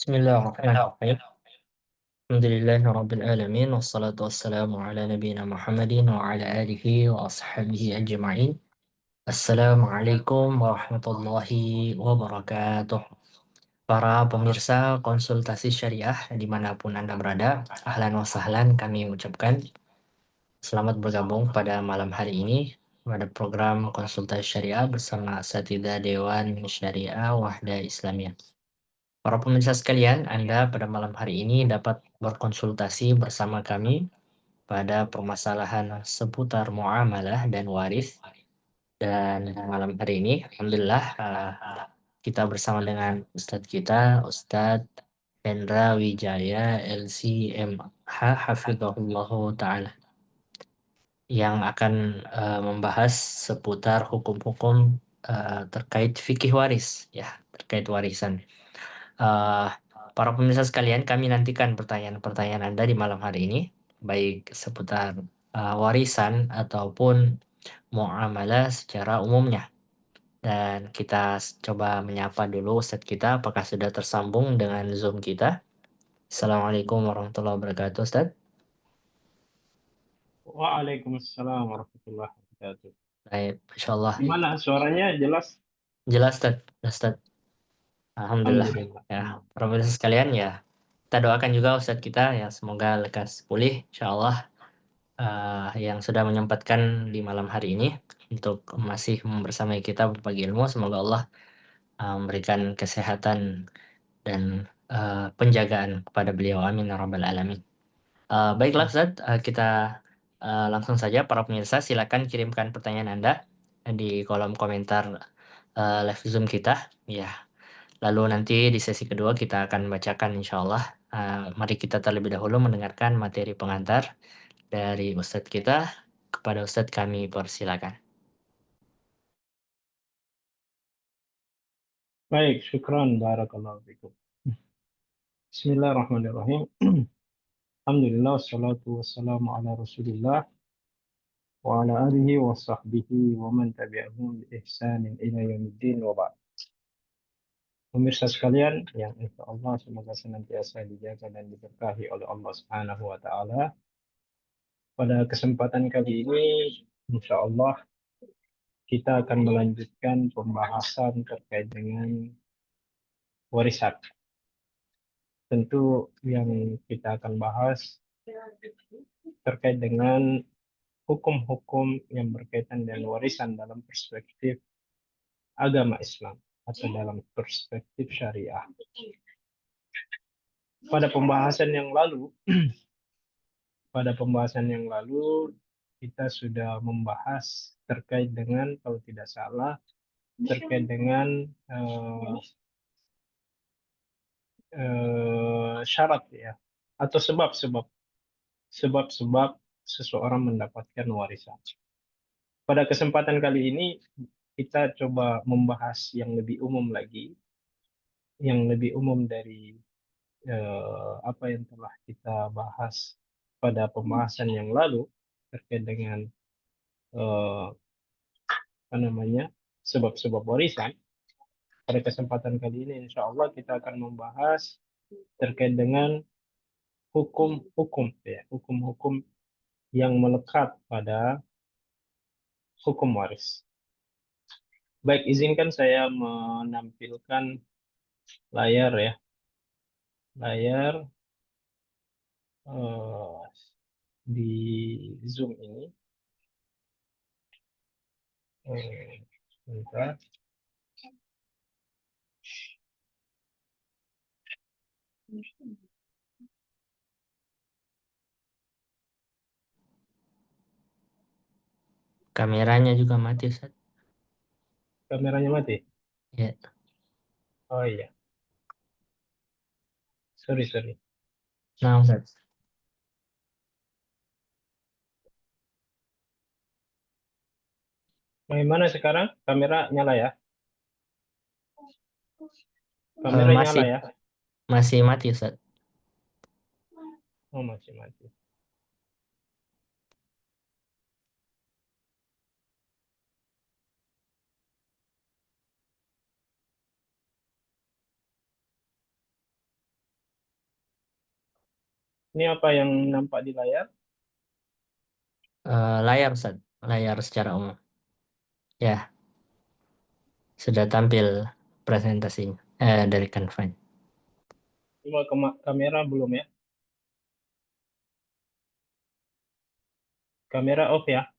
Bismillahirrahmanirrahim. Alhamdulillahirabbil alamin wassalatu wassalamu ala nabiyyina Muhammadin wa ala alihi wa ashabihi ajma'in. Assalamualaikum warahmatullahi wabarakatuh. Para pemirsa konsultasi syariah dimanapun Anda berada, ahlan wa sahlan kami ucapkan selamat bergabung pada malam hari ini pada program konsultasi syariah bersama Asatidzah Dewan Syariah Wahda Islamiyah. Para pemirsa sekalian, Anda pada malam hari ini dapat berkonsultasi bersama kami pada permasalahan seputar muamalah dan waris. Dan malam hari ini, alhamdulillah, kita bersama dengan Ustadz kita, Ustadz Hendra Wijaya LCMH Hafizahullah Ta'ala, yang akan membahas seputar hukum-hukum terkait fikih waris, ya, terkait warisan. Eh, para pemirsa sekalian, kami nantikan pertanyaan-pertanyaan Anda di malam hari ini, baik seputar warisan ataupun muamalah secara umumnya. Dan kita coba menyapa dulu Ustadz kita, apakah sudah tersambung dengan Zoom kita. Assalamualaikum warahmatullahi wabarakatuh, Ustadz. Waalaikumsalam warahmatullahi wabarakatuh. Baik, Masya Allah. Gimana suaranya jelas? Jelas, Ustadz. Alhamdulillah. Alhamdulillah. Ya, para pemirsa sekalian, ya, kita doakan juga Ustadz kita, ya, semoga lekas pulih, insya Allah. Yang sudah menyempatkan di malam hari ini untuk masih membersamai kita berbagi ilmu. Semoga Allah memberikan kesehatan dan penjagaan kepada beliau. Amin ya rabbal alamin. Baiklah Ustaz, kita langsung saja. Para pemirsa, silakan kirimkan pertanyaan Anda di kolom komentar live Zoom kita. Ya, lalu nanti di sesi kedua kita akan bacakan insya Allah. Mari kita terlebih dahulu mendengarkan materi pengantar dari Ustadz kita. Kepada Ustadz kami persilakan. Baik, syukran barakallahu fikum. Bismillahirrahmanirrahim. Alhamdulillah wassalatu wassalamu ala Rasulillah wa ala alihi wa sahbihi wa man tabi'ahum bi ihsanin ila yaumiddin wa ba'd. Pemirsa sekalian yang insyaallah semoga senantiasa dijaga dan diberkahi oleh Allah Subhanahu wa taala. Pada kesempatan kali ini insyaallah kita akan melanjutkan pembahasan terkait dengan warisan. Tentu yang kita akan bahas terkait dengan hukum-hukum yang berkaitan dengan warisan dalam perspektif agama Islam atau dalam perspektif syariah. Pada pembahasan yang lalu, kita sudah membahas terkait dengan, kalau tidak salah, terkait dengan syarat ya, atau sebab-sebab seseorang mendapatkan warisan. Pada kesempatan kali ini kita coba membahas yang lebih umum lagi, yang lebih umum dari apa yang telah kita bahas pada pembahasan yang lalu terkait dengan sebab-sebab warisan. Pada kesempatan kali ini insya Allah kita akan membahas terkait dengan hukum-hukum yang melekat pada hukum waris. Baik, izinkan saya menampilkan layar di Zoom ini. Sebentar. Kameranya juga mati, Ustaz. Kameranya mati? Ya. Oh iya. Sorry. Nah, Ustaz. Bagaimana sekarang? Kamera nyala ya? Kamera nyala ya? Masih mati, Ustaz. Oh, masih mati. Ini apa yang nampak di layar? Layar, Ustaz. Layar secara umum. Ya, sudah tampil presentasinya dari Canva. Cuma kamera belum ya? Kamera off ya?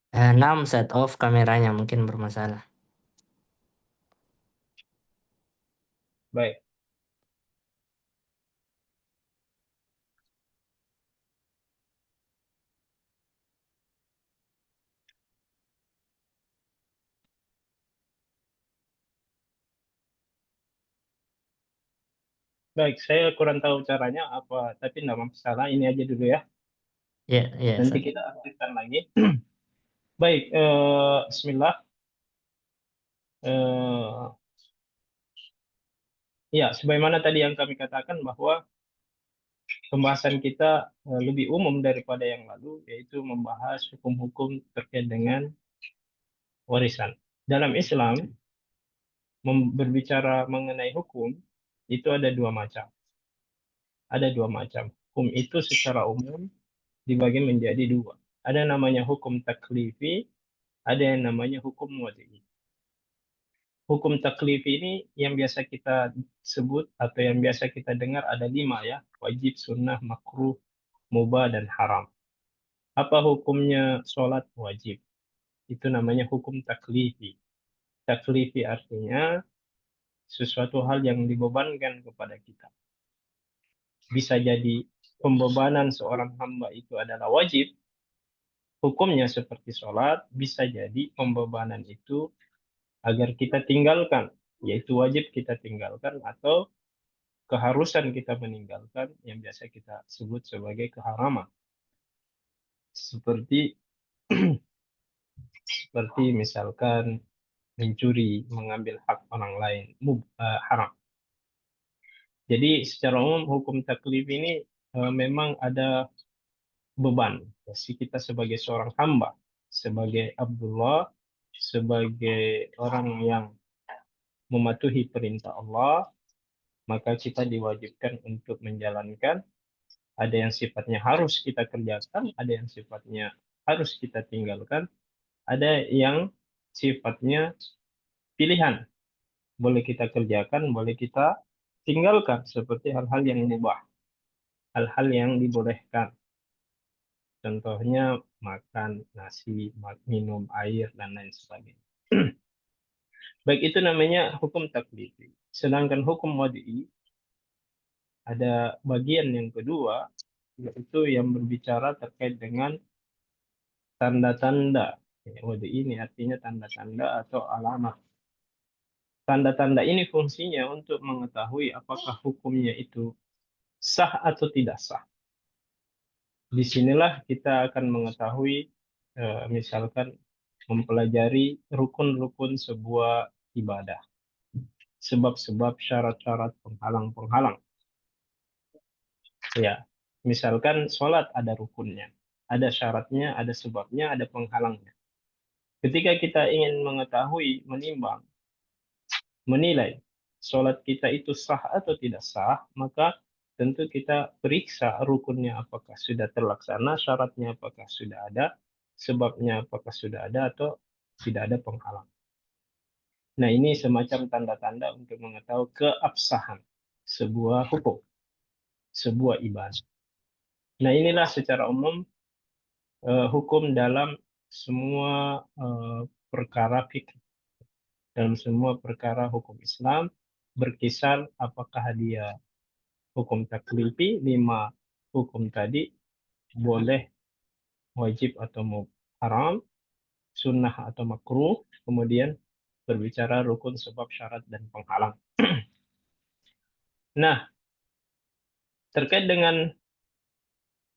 6 set off kameranya mungkin bermasalah. Baik. Baik, saya kurang tahu caranya apa, tapi tidak masalah. Ini aja dulu ya. Ya, ya, Nanti Ustaz. kita aktifkan lagi. Baik, Bismillah. Eh, ya, sebagaimana tadi yang kami katakan bahwa pembahasan kita lebih umum daripada yang lalu, yaitu membahas hukum-hukum terkait dengan warisan. Dalam Islam, berbicara mengenai hukum, itu ada dua macam. Ada dua macam. Hukum itu secara umum dibagi menjadi dua. Ada namanya hukum taklifi, ada yang namanya hukum wad'i. Hukum taklifi ini yang biasa kita sebut atau yang biasa kita dengar ada lima ya, wajib, sunnah, makruh, mubah, dan haram. Apa hukumnya sholat wajib? Itu namanya hukum taklifi. Taklifi artinya sesuatu hal yang dibebankan kepada kita. Bisa jadi pembebanan seorang hamba itu adalah wajib, hukumnya seperti sholat, bisa jadi pembebanan itu agar kita tinggalkan, yaitu wajib kita tinggalkan atau keharusan kita meninggalkan yang biasa kita sebut sebagai keharaman. Seperti seperti misalkan mencuri, mengambil hak orang lain, haram. Jadi secara umum hukum taklif ini memang ada beban. Si kita sebagai seorang hamba, sebagai Abdullah, sebagai orang yang mematuhi perintah Allah, maka kita diwajibkan untuk menjalankan. Ada yang sifatnya harus kita kerjakan, ada yang sifatnya harus kita tinggalkan, ada yang sifatnya pilihan. Boleh kita kerjakan, boleh kita tinggalkan, seperti hal-hal yang mubah, hal-hal yang dibolehkan. Contohnya makan nasi, minum air, dan lain sebagainya. Baik, itu namanya hukum taklifi. Sedangkan hukum wad'i ada bagian yang kedua, yaitu yang berbicara terkait dengan tanda-tanda. Wad'i ini artinya tanda-tanda atau alamat. Tanda-tanda ini fungsinya untuk mengetahui apakah hukumnya itu sah atau tidak sah. Disinilah kita akan mengetahui, misalkan mempelajari rukun-rukun sebuah ibadah, sebab-sebab syarat-syarat penghalang-penghalang. Ya, misalkan sholat ada rukunnya, ada syaratnya, ada sebabnya, ada penghalangnya. Ketika kita ingin mengetahui, menimbang, menilai sholat kita itu sah atau tidak sah, maka tentu kita periksa rukunnya apakah sudah terlaksana, syaratnya apakah sudah ada, sebabnya apakah sudah ada atau tidak ada penghalang. Nah, ini semacam tanda-tanda untuk mengetahui keabsahan sebuah hukum, sebuah ibadah. Nah, inilah secara umum hukum dalam semua perkara fikih, dalam semua perkara hukum Islam, berkisar apakah dia hukum taklifi, lima hukum tadi, boleh, wajib atau haram, sunnah atau makruh, kemudian berbicara rukun, sebab, syarat, dan penghalang. Nah, terkait dengan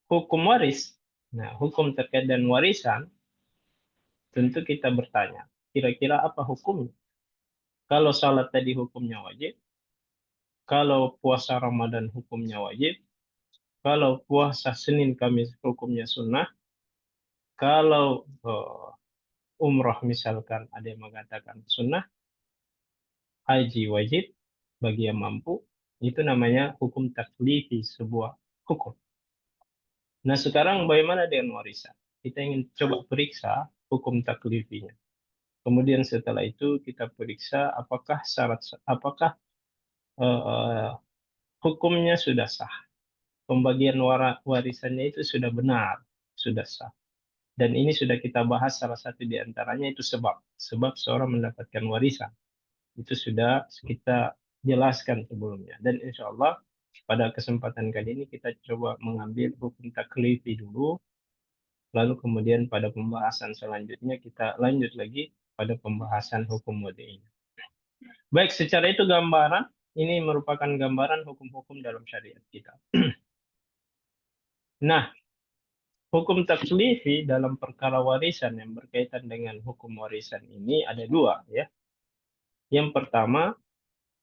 hukum waris, nah hukum terkait dengan warisan, tentu kita bertanya, kira-kira apa hukumnya? Kalau salat tadi hukumnya wajib, kalau puasa Ramadan hukumnya wajib, kalau puasa Senin Kamis hukumnya sunnah, kalau umroh misalkan ada yang mengatakan sunnah, haji wajib bagi yang mampu, Itu namanya hukum taklifi sebuah hukum. Nah, sekarang bagaimana dengan warisan? Kita ingin coba periksa hukum taklifinya. Kemudian setelah itu kita periksa apakah eh, hukumnya sudah sah. Pembagian warisannya itu sudah benar, sudah sah. Dan ini sudah kita bahas salah satu di antaranya itu sebab seorang mendapatkan warisan. Itu sudah kita jelaskan sebelumnya. Dan insya Allah pada kesempatan kali ini kita coba mengambil hukum taklifi dulu, lalu kemudian pada pembahasan selanjutnya kita lanjut lagi pada pembahasan hukum wadi'i. Baik, secara itu gambaran, ini merupakan gambaran hukum-hukum dalam syariat kita. Nah, hukum taklifi dalam perkara warisan yang berkaitan dengan hukum warisan ini ada dua, ya. Yang pertama,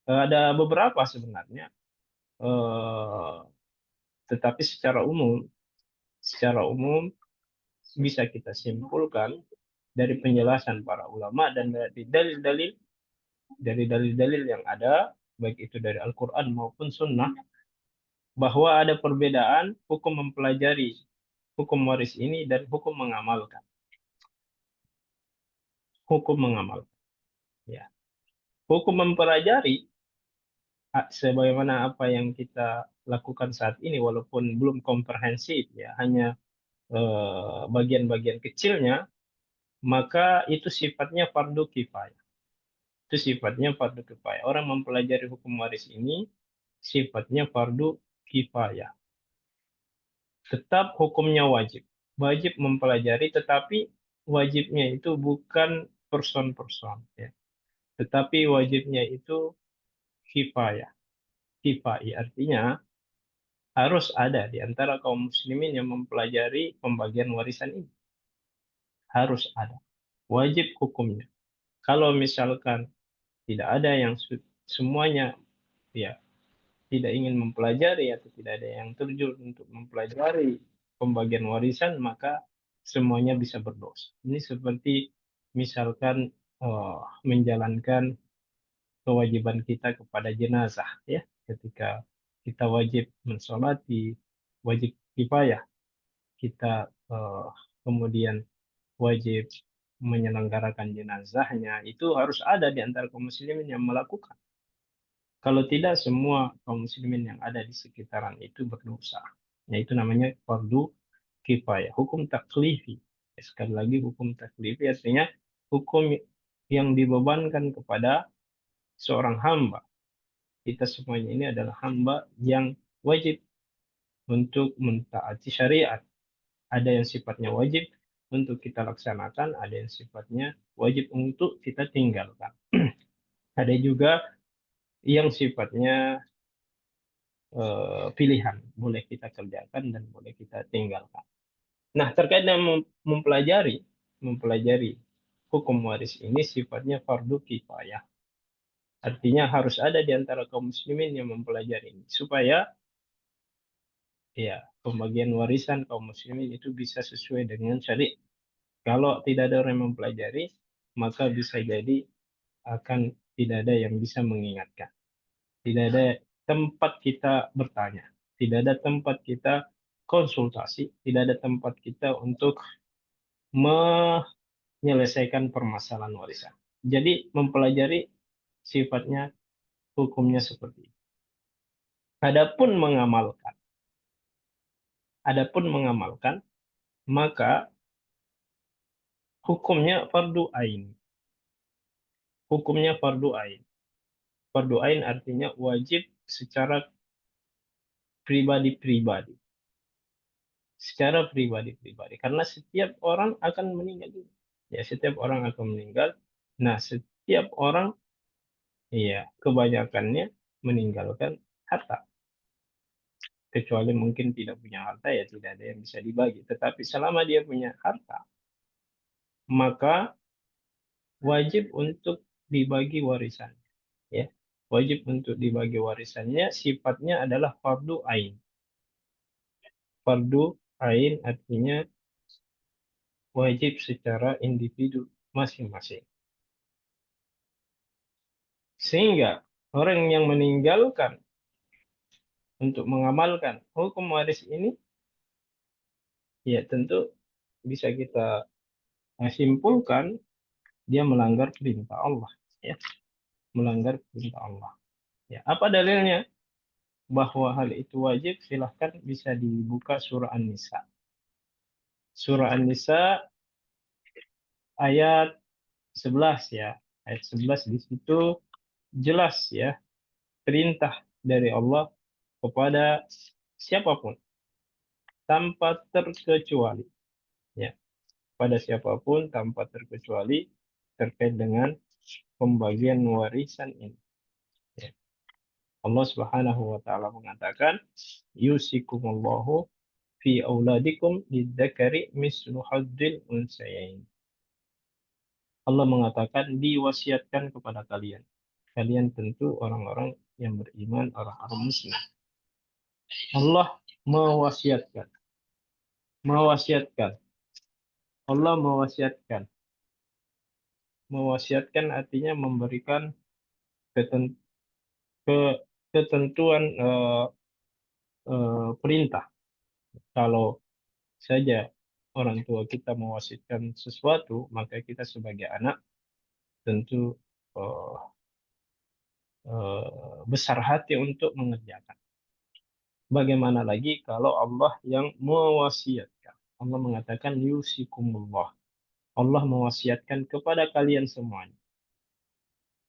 ada beberapa sebenarnya, eh, tetapi secara umum bisa kita simpulkan dari penjelasan para ulama dan dari dalil-dalil yang ada, baik itu dari Al-Quran maupun Sunnah, bahwa ada perbedaan hukum mempelajari hukum waris ini dan hukum mengamalkan. Hukum mengamalkan. Ya. Hukum mempelajari, sebagaimana apa yang kita lakukan saat ini, walaupun belum komprehensif, ya, hanya bagian-bagian kecilnya, maka itu sifatnya fardu kifayah. Itu sifatnya fardu kifayah. Orang mempelajari hukum waris ini sifatnya fardu kifayah. Tetap hukumnya wajib. Wajib mempelajari, tetapi wajibnya itu bukan person-person, ya. Tetapi wajibnya itu kifayah. Kifai artinya harus ada di antara kaum muslimin yang mempelajari pembagian warisan ini. Harus ada. Wajib hukumnya. Kalau misalkan tidak ada yang semuanya, ya, tidak ingin mempelajari atau tidak ada yang terjun untuk mempelajari pembagian warisan, maka semuanya bisa berdosa. Ini seperti misalkan menjalankan kewajiban kita kepada jenazah, ya. Ketika kita wajib mensolati, wajib kifayah, kita kemudian wajib menyelenggarakan jenazahnya, itu harus ada di antara kaum muslimin yang melakukan. Kalau tidak, semua kaum muslimin yang ada di sekitaran itu berdosa. Ya, itu namanya fardu kifayah. Hukum taklifi. Sekali lagi, hukum taklifi artinya hukum yang dibebankan kepada seorang hamba. Kita semuanya ini adalah hamba yang wajib untuk mentaati syariat. Ada yang sifatnya wajib untuk kita laksanakan, ada yang sifatnya wajib untuk kita tinggalkan. Ada juga yang sifatnya pilihan, boleh kita kerjakan dan boleh kita tinggalkan. Nah, terkait dengan mempelajari hukum waris ini sifatnya fardu kifayah. Artinya harus ada di antara kaum muslimin yang mempelajari ini supaya, ya, pembagian warisan kaum muslimin itu bisa sesuai dengan syariat. Kalau tidak ada orang yang mempelajari, maka bisa jadi akan tidak ada yang bisa mengingatkan. Tidak ada tempat kita bertanya, tidak ada tempat kita konsultasi, tidak ada tempat kita untuk menyelesaikan permasalahan warisan. Jadi mempelajari sifatnya hukumnya seperti itu. Adapun mengamalkan, adapun mengamalkan, maka hukumnya fardu ain. Hukumnya fardu ain. Fardu ain artinya wajib secara pribadi-pribadi. Secara pribadi-pribadi. Karena setiap orang akan meninggal. Ya, setiap orang akan meninggal. Nah, setiap orang, ya, kebanyakannya meninggalkan harta. Kecuali mungkin tidak punya harta, ya tidak ada yang bisa dibagi. Tetapi selama dia punya harta, maka wajib untuk dibagi warisan. Ya, wajib untuk dibagi warisannya sifatnya adalah fardu ain. Fardu ain artinya wajib secara individu masing-masing. Sehingga orang yang meninggalkan untuk mengamalkan hukum waris ini, ya tentu bisa kita simpulkan dia melanggar perintah Allah, ya, melanggar perintah Allah. Ya, apa dalilnya bahwa hal itu wajib? Silahkan bisa dibuka surah An-Nisa. Surah An-Nisa ayat 11 ya. Ayat 11 di situ jelas ya perintah dari Allah kepada siapapun tanpa terkecuali, ya, pada siapapun tanpa terkecuali terkait dengan pembagian warisan ini, ya. Allah Subhanahu wa taala mengatakan yusikumullahu fi auladikum lidzakari mislu hadzil unsayain. Allah mengatakan diwasiatkan kepada kalian. Kalian tentu orang-orang yang beriman, orang-orang muslim. Allah mewasiatkan, mewasiatkan. Allah mewasiatkan. Mewasiatkan artinya memberikan keten- ke- ketentuan perintah. Kalau saja orang tua kita mewasiatkan sesuatu, maka kita sebagai anak tentu eh, besar hati untuk mengerjakan. Bagaimana lagi kalau Allah yang mewasiatkan? Allah mengatakan yusikumullah. Allah mewasiatkan kepada kalian semuanya.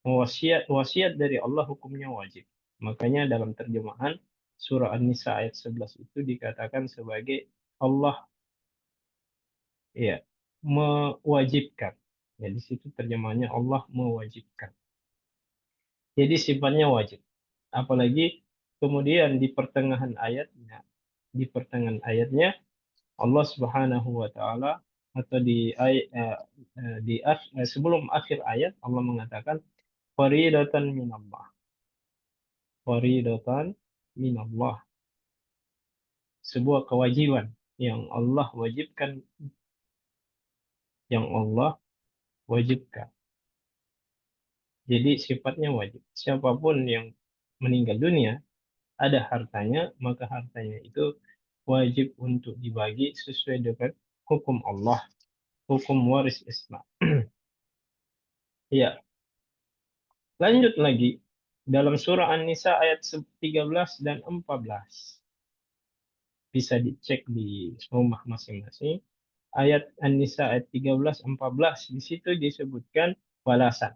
Wasiat dari Allah hukumnya wajib. Makanya dalam terjemahan surah An-Nisa ayat 11 itu dikatakan sebagai Allah, ya, mewajibkan. Ya, di situ terjemahannya Allah mewajibkan. Jadi sifatnya wajib. Apalagi kemudian di pertengahan ayatnya Allah Subhanahu wa taala atau sebelum akhir ayat Allah mengatakan faridatan minallah. Faridatan minallah. Sebuah kewajiban yang Allah wajibkan, yang Allah wajibkan. Jadi sifatnya wajib. Siapapun yang meninggal dunia, ada hartanya, maka hartanya itu wajib untuk dibagi sesuai dengan hukum Allah, hukum waris Islam. Ya, lanjut lagi dalam surah An-Nisa ayat 13 dan 14. Bisa dicek di rumah masing-masing. Ayat An-Nisa ayat 13 14 di situ disebutkan balasan.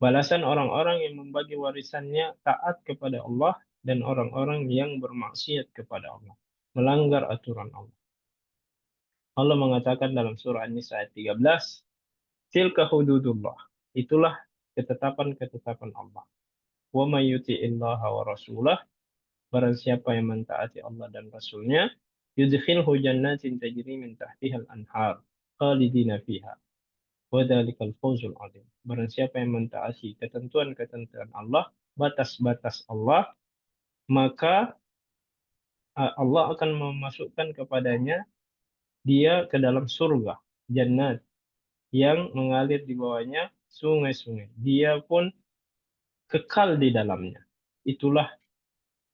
Balasan orang-orang yang membagi warisannya taat kepada Allah dan orang-orang yang bermaksiat kepada Allah, melanggar aturan Allah. Allah mengatakan dalam surah An-Nisa ayat 13, tilka hududullah. Itulah ketetapan-ketetapan Allah. Wa may yuti'illaha wa rasulah, barang siapa yang mentaati Allah dan Rasulnya, yudkhilhu jannatin tajri min tahtihal anhar, khalidina fiha. Wa dzalikal fawzul adzim. Barang siapa yang mentaati ketentuan-ketentuan Allah, batas-batas Allah, maka Allah akan memasukkan kepadanya dia ke dalam surga, jannat yang mengalir di bawahnya sungai-sungai. Dia pun kekal di dalamnya. Itulah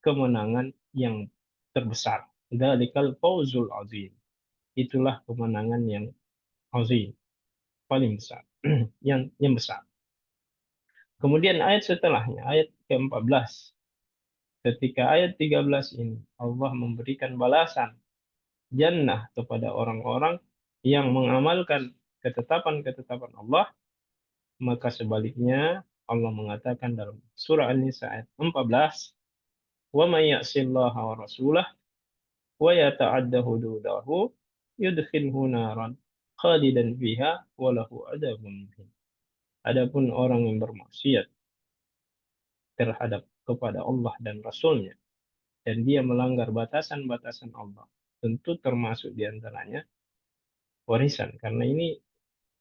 kemenangan yang terbesar. Dzalikal fawzul azim. Itulah kemenangan yang azim, paling besar, yang besar. Kemudian ayat setelahnya, ayat ke-14. Ketika ayat 13 ini Allah memberikan balasan jannah kepada orang-orang yang mengamalkan ketetapan-ketetapan Allah, maka sebaliknya Allah mengatakan dalam surah An-Nisa ayat 14, "Wa may ya'sillaha wa rasulah wa yata'adda hududahu yudkhilhu naran khalidan fiha wa lahu adzabun muhin." Adapun orang yang bermaksiat terhadap kepada Allah dan Rasulnya dan dia melanggar batasan-batasan Allah, tentu termasuk diantaranya warisan, karena ini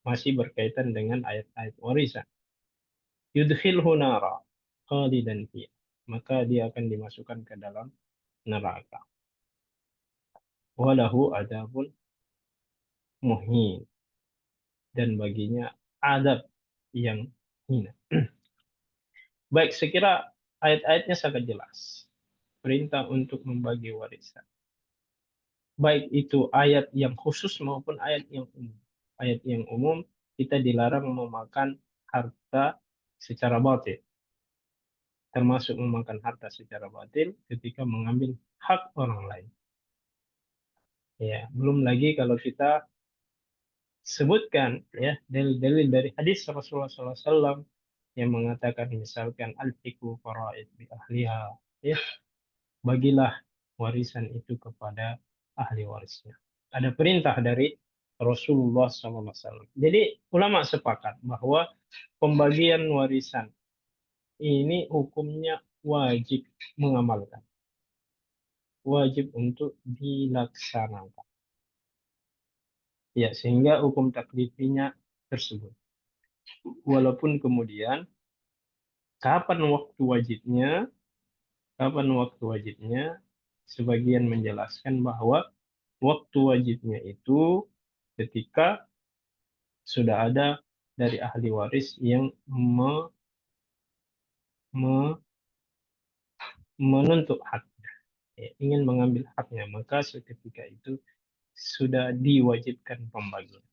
masih berkaitan dengan ayat-ayat warisan. Yudkhilhu nara khalidan fiha, maka dia akan dimasukkan ke dalam neraka. Walahu adabun muhin, dan baginya adab yang hina. Baik, sekira ayat-ayatnya sangat jelas. perintah untuk membagi warisan. Baik itu ayat yang khusus maupun ayat yang umum. Ayat yang umum, kita dilarang memakan harta secara batil, termasuk memakan harta secara batil ketika mengambil hak orang lain. Ya, belum lagi kalau kita sebutkan ya dalil-dalil dari hadis Rasulullah SAW yang mengatakan misalkan al-fiqhu faraid bi ahliha, ya, bagilah warisan itu kepada ahli warisnya. Ada perintah dari Rasulullah SAW. Jadi ulama sepakat bahwa pembagian warisan ini hukumnya wajib mengamalkan, wajib untuk dilaksanakan. Ya, sehingga hukum taklifinya tersebut. Walaupun kemudian kapan waktu wajibnya, kapan waktu wajibnya, sebagian menjelaskan bahwa waktu wajibnya itu ketika sudah ada dari ahli waris yang me- menuntut haknya, ya, ingin mengambil haknya, maka seketika itu sudah diwajibkan pembagian.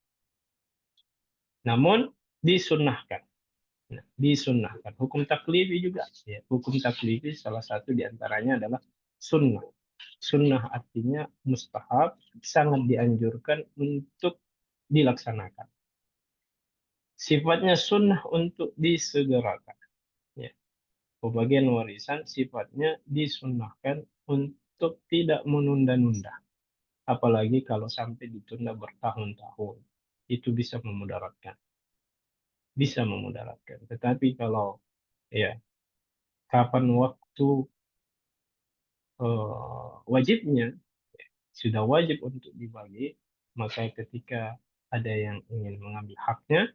Namun disunnahkan. Nah, disunnahkan. Hukum taklifi juga. Ya, hukum taklifi salah satu diantaranya adalah sunnah. Sunnah artinya mustahab, sangat dianjurkan untuk dilaksanakan. Sifatnya sunnah untuk disegerakan. Ya. Pembagian warisan sifatnya disunnahkan untuk tidak menunda-nunda. Apalagi kalau sampai ditunda bertahun-tahun. Itu bisa memudaratkan. Bisa memudaratkan. Tetapi kalau ya kapan waktu wajibnya, sudah wajib untuk dibagi, maka ketika ada yang ingin mengambil haknya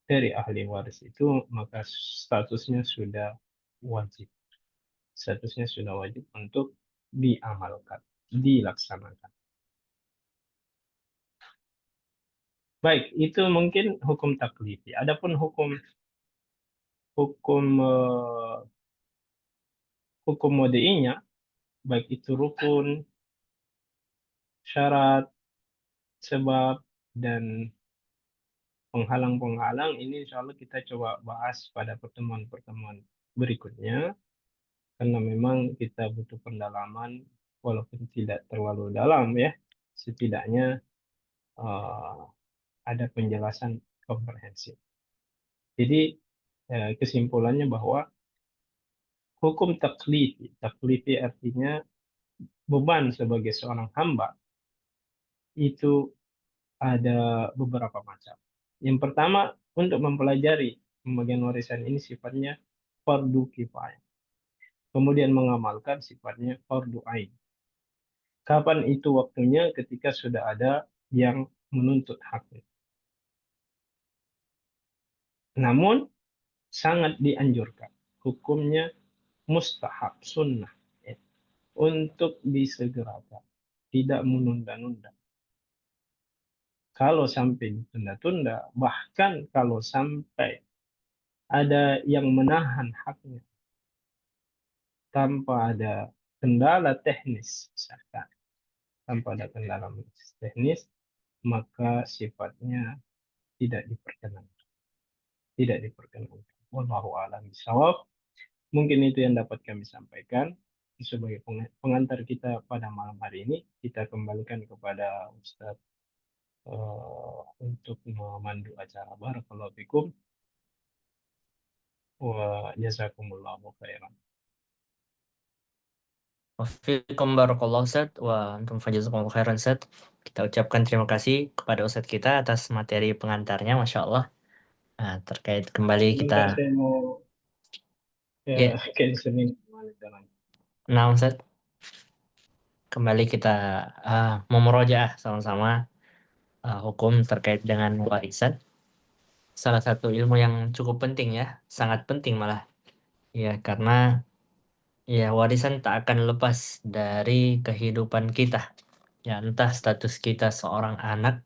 dari ahli waris itu, maka statusnya sudah wajib. Statusnya sudah wajib untuk diamalkan, dilaksanakan. Baik, itu mungkin hukum taklifi. Adapun hukum hukum hukum modi'inya, baik itu rukun, syarat, sebab, dan penghalang-penghalang, ini insya Allah kita coba bahas pada pertemuan-pertemuan berikutnya, karena memang kita butuh pendalaman, walaupun tidak terlalu dalam ya, setidaknya eh, ada penjelasan komprehensif. Jadi kesimpulannya bahwa hukum taklifi, taklifi artinya beban sebagai seorang hamba, itu ada beberapa macam. Yang pertama, untuk mempelajari pembagian warisan ini sifatnya fardu kifayah. Kemudian mengamalkan sifatnya fardu ain. Kapan itu waktunya? Ketika sudah ada yang menuntut haknya. Namun sangat dianjurkan. Hukumnya mustahab, sunnah, ya, untuk disegerakan. Tidak menunda-nunda. Kalau sampai ditunda-tunda, bahkan kalau sampai ada yang menahan haknya tanpa ada kendala teknis, misalkan, tanpa ada kendala teknis, maka sifatnya tidak diperkenankan. Tidak diperkenankan. Wallahu a'lam bishawab. Mungkin itu yang dapat kami sampaikan sebagai pengantar kita pada malam hari ini. Kita kembalikan kepada Ustadz untuk memandu acara. Barakallahu fikum wa jazakumullahu khairan. Wafikum barakallahu Ustaz wa antum fajazakumullah khairan Ustaz. Kita ucapkan terima kasih kepada Ustaz kita atas materi pengantarnya, Masya Allah. Nah, terkait kembali kita, Sebentar saya mau ya, canceling jalan. nah Ustaz, kembali kita memurojaah sama-sama hukum terkait dengan warisan. Salah satu ilmu yang cukup penting ya, sangat penting malah. Ya, karena ya warisan tak akan lepas dari kehidupan kita. Ya, entah status kita seorang anak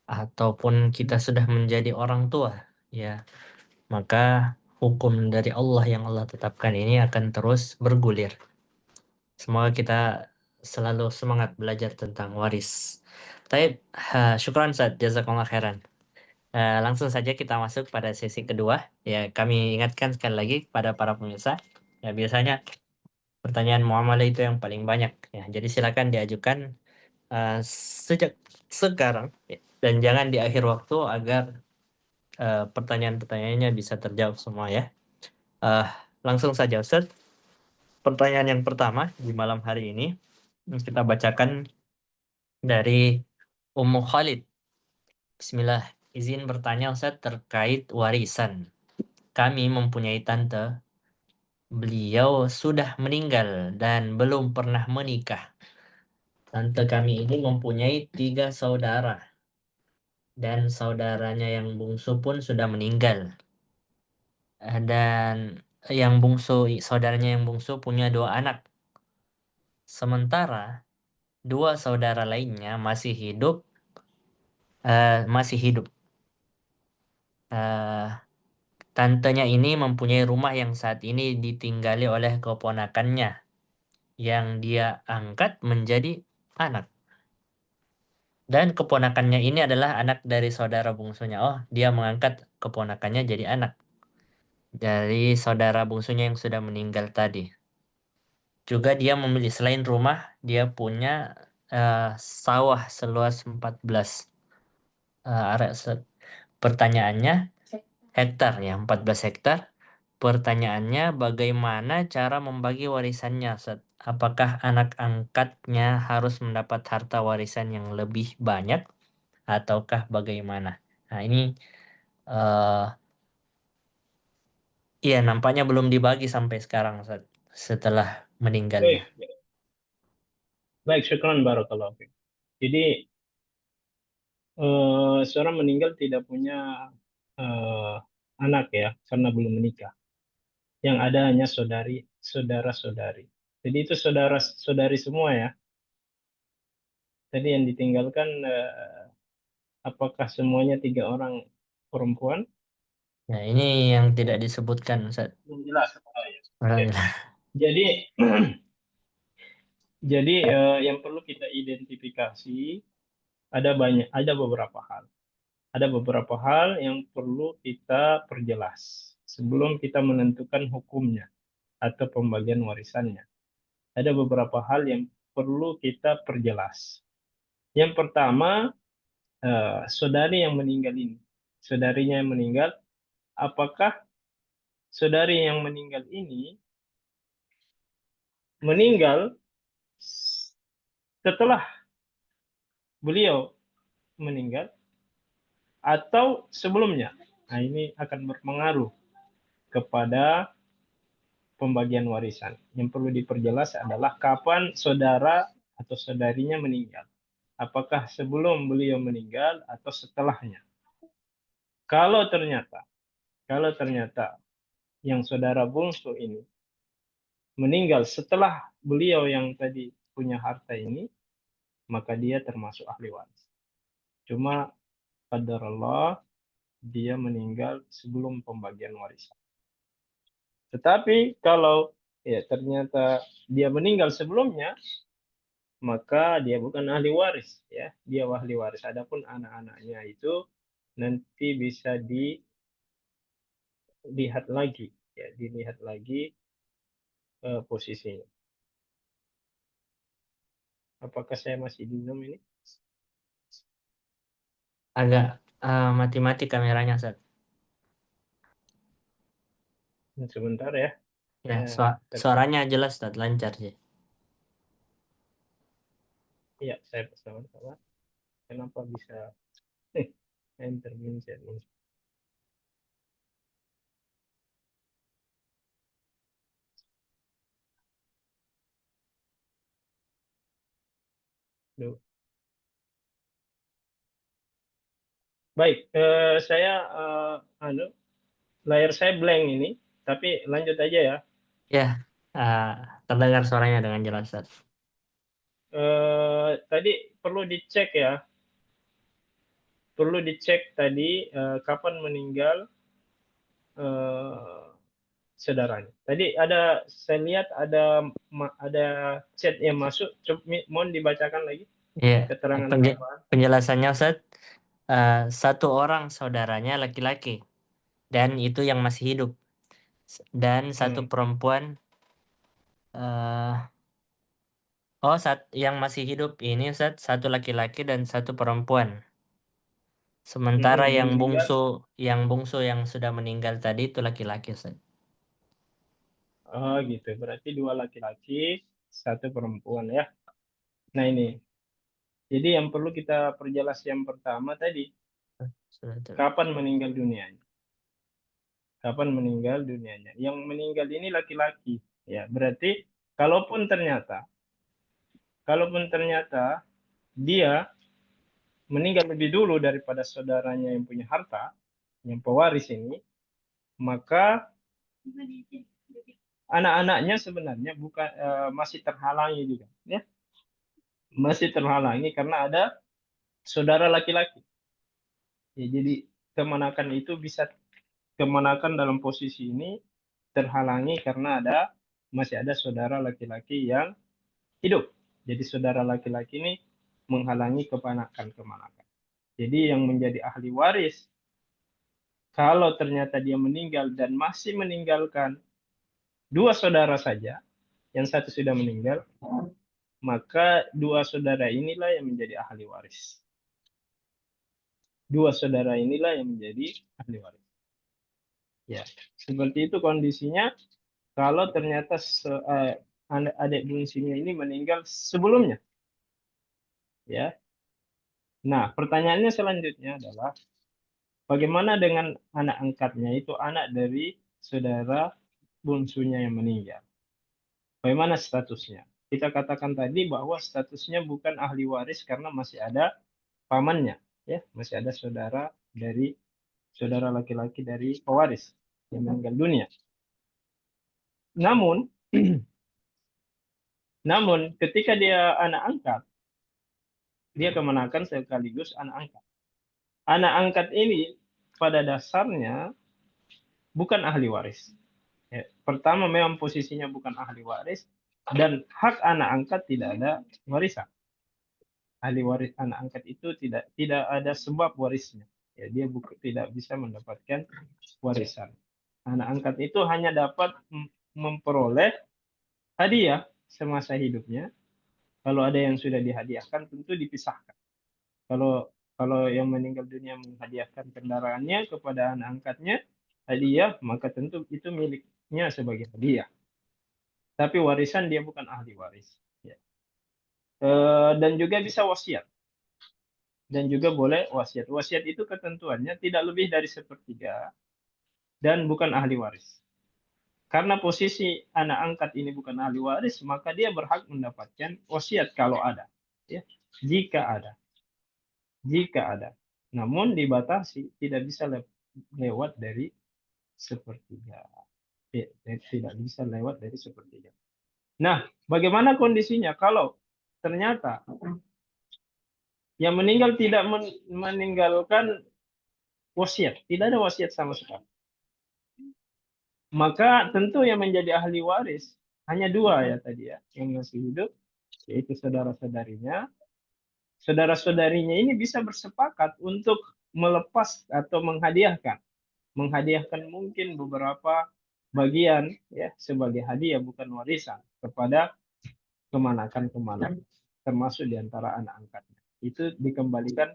ataupun kita sudah menjadi orang tua, ya, maka hukum dari Allah yang Allah tetapkan ini akan terus bergulir. Semoga kita selalu semangat belajar tentang waris. Taib, syukran Ustaz, jazakallah khairan. Langsung saja kita masuk pada sesi kedua. Ya, kami ingatkan sekali lagi kepada para pemirsa, ya biasanya pertanyaan muamalah itu yang paling banyak. Ya, jadi silakan diajukan sejak sekarang, ya, dan jangan di akhir waktu agar pertanyaan-pertanyaannya bisa terjawab semua ya. Eh, Langsung saja Ustaz. Pertanyaan yang pertama di malam hari ini kita bacakan dari Ummu Khalid. Bismillah, izin bertanya Ustaz terkait warisan. Kami mempunyai tante, beliau sudah meninggal dan belum pernah menikah. Tante kami ini mempunyai 3 saudara dan saudaranya yang bungsu pun sudah meninggal. Dan yang bungsu, saudaranya yang bungsu punya 2 anak. Sementara 2 saudara lainnya masih hidup. Eh, Tantenya ini mempunyai rumah yang saat ini ditinggali oleh keponakannya yang dia angkat menjadi anak. Dan keponakannya ini adalah anak dari saudara bungsunya. Oh, dia mengangkat keponakannya jadi anak dari saudara bungsunya yang sudah meninggal tadi. Juga dia memilih selain rumah, dia punya sawah seluas 14 area. Pertanyaannya hektar ya, 14 hektar. Pertanyaannya bagaimana cara membagi warisannya, Ustaz? Apakah anak angkatnya harus mendapat harta warisan yang lebih banyak ataukah bagaimana? Nah, ini eh iya nampaknya belum dibagi sampai sekarang, Ustaz, setelah meninggalnya. Baik, baik, syukran barakallahu fiik. Jadi seorang meninggal tidak punya eh, anak ya, karena belum menikah. Yang ada hanya saudara-saudari. Jadi itu saudara-saudari semua ya. Tadi yang ditinggalkan apakah semuanya 3 orang perempuan? Nah, ini yang tidak disebutkan, Ustaz. Belum jelas. Oh, ya. Oke. Alhamdulillah. Jadi jadi yang perlu kita identifikasi ada beberapa hal. Ada beberapa hal yang perlu kita perjelas sebelum kita menentukan hukumnya atau pembagian warisannya. Ada beberapa hal yang perlu kita perjelas. Yang pertama, saudari yang meninggal ini, saudarinya yang meninggal, apakah saudari yang meninggal ini meninggal setelah beliau meninggal atau sebelumnya? Nah, ini akan berpengaruh kepada pembagian warisan. Yang perlu diperjelas adalah kapan saudara atau saudarinya meninggal. Apakah sebelum beliau meninggal atau setelahnya? Kalau ternyata, kalau ternyata yang saudara bungsu ini meninggal setelah beliau yang tadi punya harta ini, maka dia termasuk ahli waris. Cuma qadar Allah dia meninggal sebelum pembagian warisan. Tetapi kalau ya ternyata dia meninggal sebelumnya, maka dia bukan ahli waris ya, dia ahli waris. Adapun anak-anaknya itu nanti bisa dilihat lagi ya, dilihat lagi posisinya. Apakah saya masih di Zoom ini? Agak mati-mati kameranya, Ustaz. Sebentar ya. Ya, Saya suaranya jelas, Ustaz, lancar sih. ya saya pesawat. Kenapa bisa enter mencet ini? Duh. Baik, saya layar saya blank ini, tapi lanjut aja ya. Ya, uh, terdengar suaranya dengan jelas, Ustaz. Tadi perlu dicek ya, perlu dicek tadi kapan meninggal eh, saudaranya. Tadi saya lihat ada chat yang masuk. Coba mohon dibacakan lagi Ya, keterangan penje- tambahan. penjelasannya Ustaz, satu orang saudaranya laki-laki dan itu yang masih hidup, dan satu Hmm. perempuan, eh oh, yang masih hidup ini Ustaz, satu laki-laki dan satu perempuan. Sementara Yang meninggal. yang bungsu yang sudah meninggal tadi itu laki-laki Ustaz. Oh gitu. Berarti dua laki-laki, satu perempuan ya. Nah ini. Jadi yang perlu kita perjelas yang pertama tadi, Sudah itu. kapan meninggal dunianya? Kapan meninggal dunianya? Yang meninggal ini laki-laki. Ya, berarti kalaupun ternyata, kalaupun ternyata dia meninggal lebih dulu daripada saudaranya yang punya harta, yang pewaris ini, maka anak-anaknya sebenarnya bukan masih terhalangi juga, ya, masih terhalangi karena ada saudara laki-laki. Ya, jadi kemanakan itu bisa kemanakan dalam posisi ini terhalangi karena masih ada saudara laki-laki yang hidup. Jadi saudara laki-laki ini menghalangi kemanakan. Jadi yang menjadi ahli waris kalau ternyata dia meninggal dan masih meninggalkan dua saudara saja, yang satu sudah meninggal, maka dua saudara inilah yang menjadi ahli waris. Dua saudara inilah yang menjadi ahli waris. Ya, seperti itu kondisinya kalau ternyata adik bungsunya ini meninggal sebelumnya. Ya. Nah, pertanyaannya selanjutnya adalah bagaimana dengan anak angkatnya itu anak dari saudara bungsunya yang meninggal? Bagaimana statusnya? Kita katakan tadi bahwa statusnya bukan ahli waris karena masih ada pamannya, ya, masih ada saudara laki-laki dari pewaris yang meninggal dunia. Namun, namun ketika dia anak angkat, dia kemenakan sekaligus anak angkat. Anak angkat ini pada dasarnya bukan ahli waris. Ya, pertama memang posisinya bukan ahli waris dan hak anak angkat tidak ada warisan. Ahli waris anak angkat itu tidak ada sebab warisnya. Ya, dia tidak bisa mendapatkan warisan. Anak angkat itu hanya dapat memperoleh hadiah semasa hidupnya. Kalau ada yang sudah dihadiahkan tentu dipisahkan. Kalau kalau yang meninggal dunia menghadiahkan kendaraannya kepada anak angkatnya hadiah, maka tentu itu miliknya sebagai hadiah. Tapi warisan dia bukan ahli waris. Ya. Dan juga bisa wasiat. Dan juga boleh wasiat. Wasiat itu ketentuannya tidak lebih dari sepertiga dan bukan ahli waris. Karena posisi anak angkat ini bukan ahli waris, maka dia berhak mendapatkan wasiat kalau ada. Ya. Jika ada. Jika ada. Namun dibatasi, tidak bisa lewat dari sepertiga. Tidak bisa lewat dari sepertiga. Nah, bagaimana kondisinya kalau ternyata yang meninggal tidak meninggalkan wasiat, tidak ada wasiat sama sekali. Maka tentu yang menjadi ahli waris hanya dua ya tadi ya, yang masih hidup, yaitu saudara-saudarinya. Saudara-saudarinya ini bisa bersepakat untuk melepas atau menghadiahkan mungkin beberapa bagian ya sebagai hadiah bukan warisan kepada kemanakan termasuk diantara anak angkatnya. Itu dikembalikan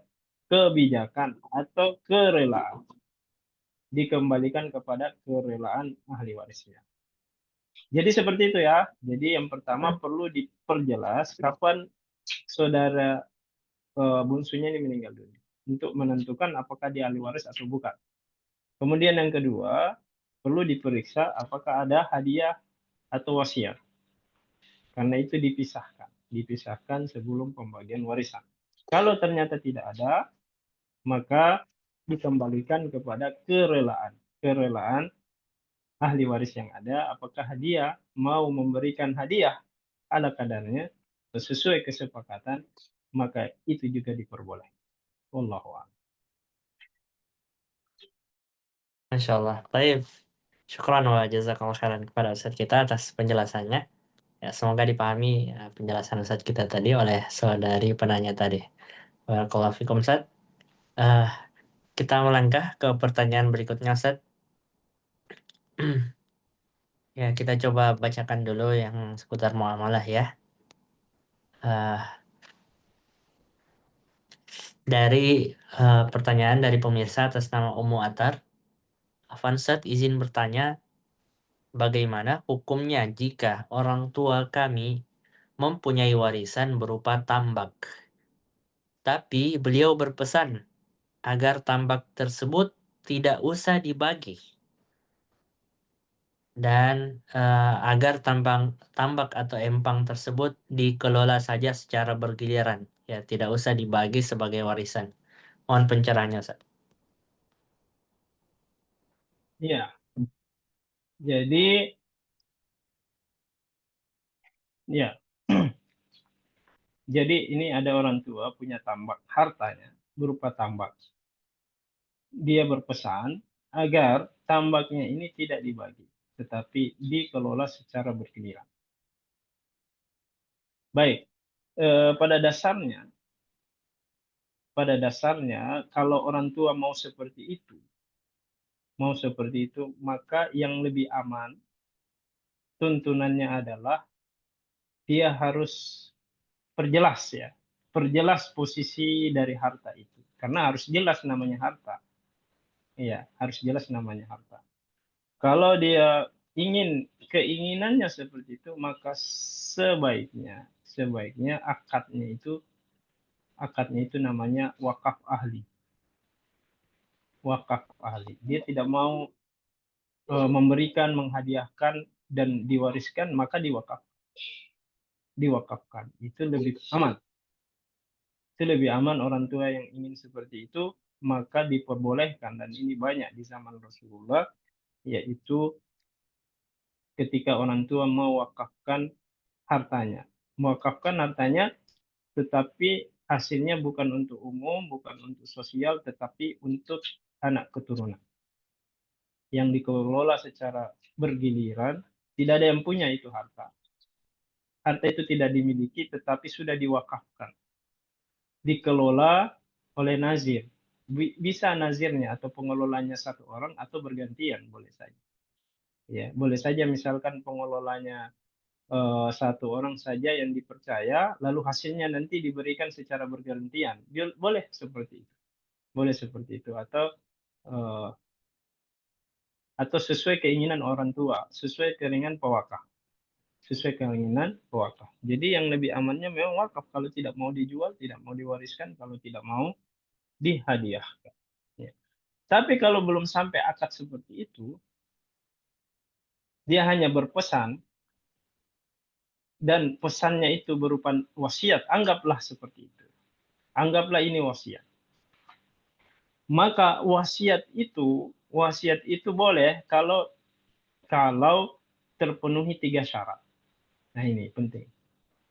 kebijakan atau kerelaan. Dikembalikan kepada kerelaan ahli warisnya. Jadi seperti itu ya. Jadi yang pertama perlu diperjelas kapan saudara bungsunya ini meninggal dunia untuk menentukan apakah dia ahli waris atau bukan. Kemudian yang kedua perlu diperiksa apakah ada hadiah atau wasiat. Karena itu dipisahkan sebelum pembagian warisan. Kalau ternyata tidak ada, maka dikembalikan kepada kerelaan ahli waris yang ada, apakah dia mau memberikan hadiah ala kadarnya sesuai kesepakatan, maka itu juga diperbolehkan. Wallahu a'lam. Masya Allah. Baik. Syukran wa jazakallahu khairan kepada Ustadz kita atas penjelasannya. Ya, semoga dipahami penjelasan Ustadz kita tadi oleh saudari penanya tadi. Barakallahu fikum Ustadz. Eh, kita melangkah ke pertanyaan berikutnya Ustadz. Ya, kita coba bacakan dulu yang seputar muamalah ya. Eh, dari pertanyaan dari pemirsa atas nama Ummu Atar, Avansat izin bertanya, bagaimana hukumnya jika orang tua kami mempunyai warisan berupa tambak, tapi beliau berpesan agar tambak tersebut tidak usah dibagi dan agar tambak atau empang tersebut dikelola saja secara bergiliran, ya tidak usah dibagi sebagai warisan. Mohon pencerahannya, Ustaz. Ya, jadi ya, jadi ini ada orang tua punya tambak, hartanya berupa tambak. Dia berpesan agar tambaknya ini tidak dibagi, tetapi dikelola secara bergiliran. Baik, pada dasarnya kalau orang tua mau seperti itu, maka yang lebih aman tuntunannya adalah dia harus perjelas ya, perjelas posisi dari harta itu, karena harus jelas namanya harta. Iya, harus jelas namanya harta. Kalau dia keinginannya seperti itu, maka sebaiknya akadnya itu namanya wakaf ahli. Wakaf ahli. Dia tidak mau memberikan, menghadiahkan dan diwariskan, maka diwakafkan. Itu lebih aman. Itu lebih aman. Orang tua yang ingin seperti itu, maka diperbolehkan, dan ini banyak di zaman Rasulullah, yaitu ketika orang tua mewakafkan hartanya. Mewakafkan hartanya, tetapi hasilnya bukan untuk umum, bukan untuk sosial, tetapi untuk anak keturunan yang dikelola secara bergiliran. Tidak ada yang punya itu harta. Harta itu tidak dimiliki, tetapi sudah diwakafkan, dikelola oleh nazir. Bisa nazirnya atau pengelolanya satu orang atau bergantian, boleh saja. Ya, boleh saja misalkan pengelolanya satu orang saja yang dipercaya, lalu hasilnya nanti diberikan secara bergantian. Boleh seperti itu, boleh seperti itu, eh, atau sesuai keinginan orang tua, sesuai keinginan pewakaf, sesuai keinginan pewakaf. Jadi yang lebih amannya memang wakaf, kalau tidak mau dijual, tidak mau diwariskan, kalau tidak mau dihadiahkan. Ya. Tapi kalau belum sampai akad seperti itu, dia hanya berpesan, dan pesannya itu berupa wasiat, anggaplah seperti itu. Anggaplah ini wasiat. Maka wasiat itu boleh kalau terpenuhi 3 syarat. Nah, ini penting.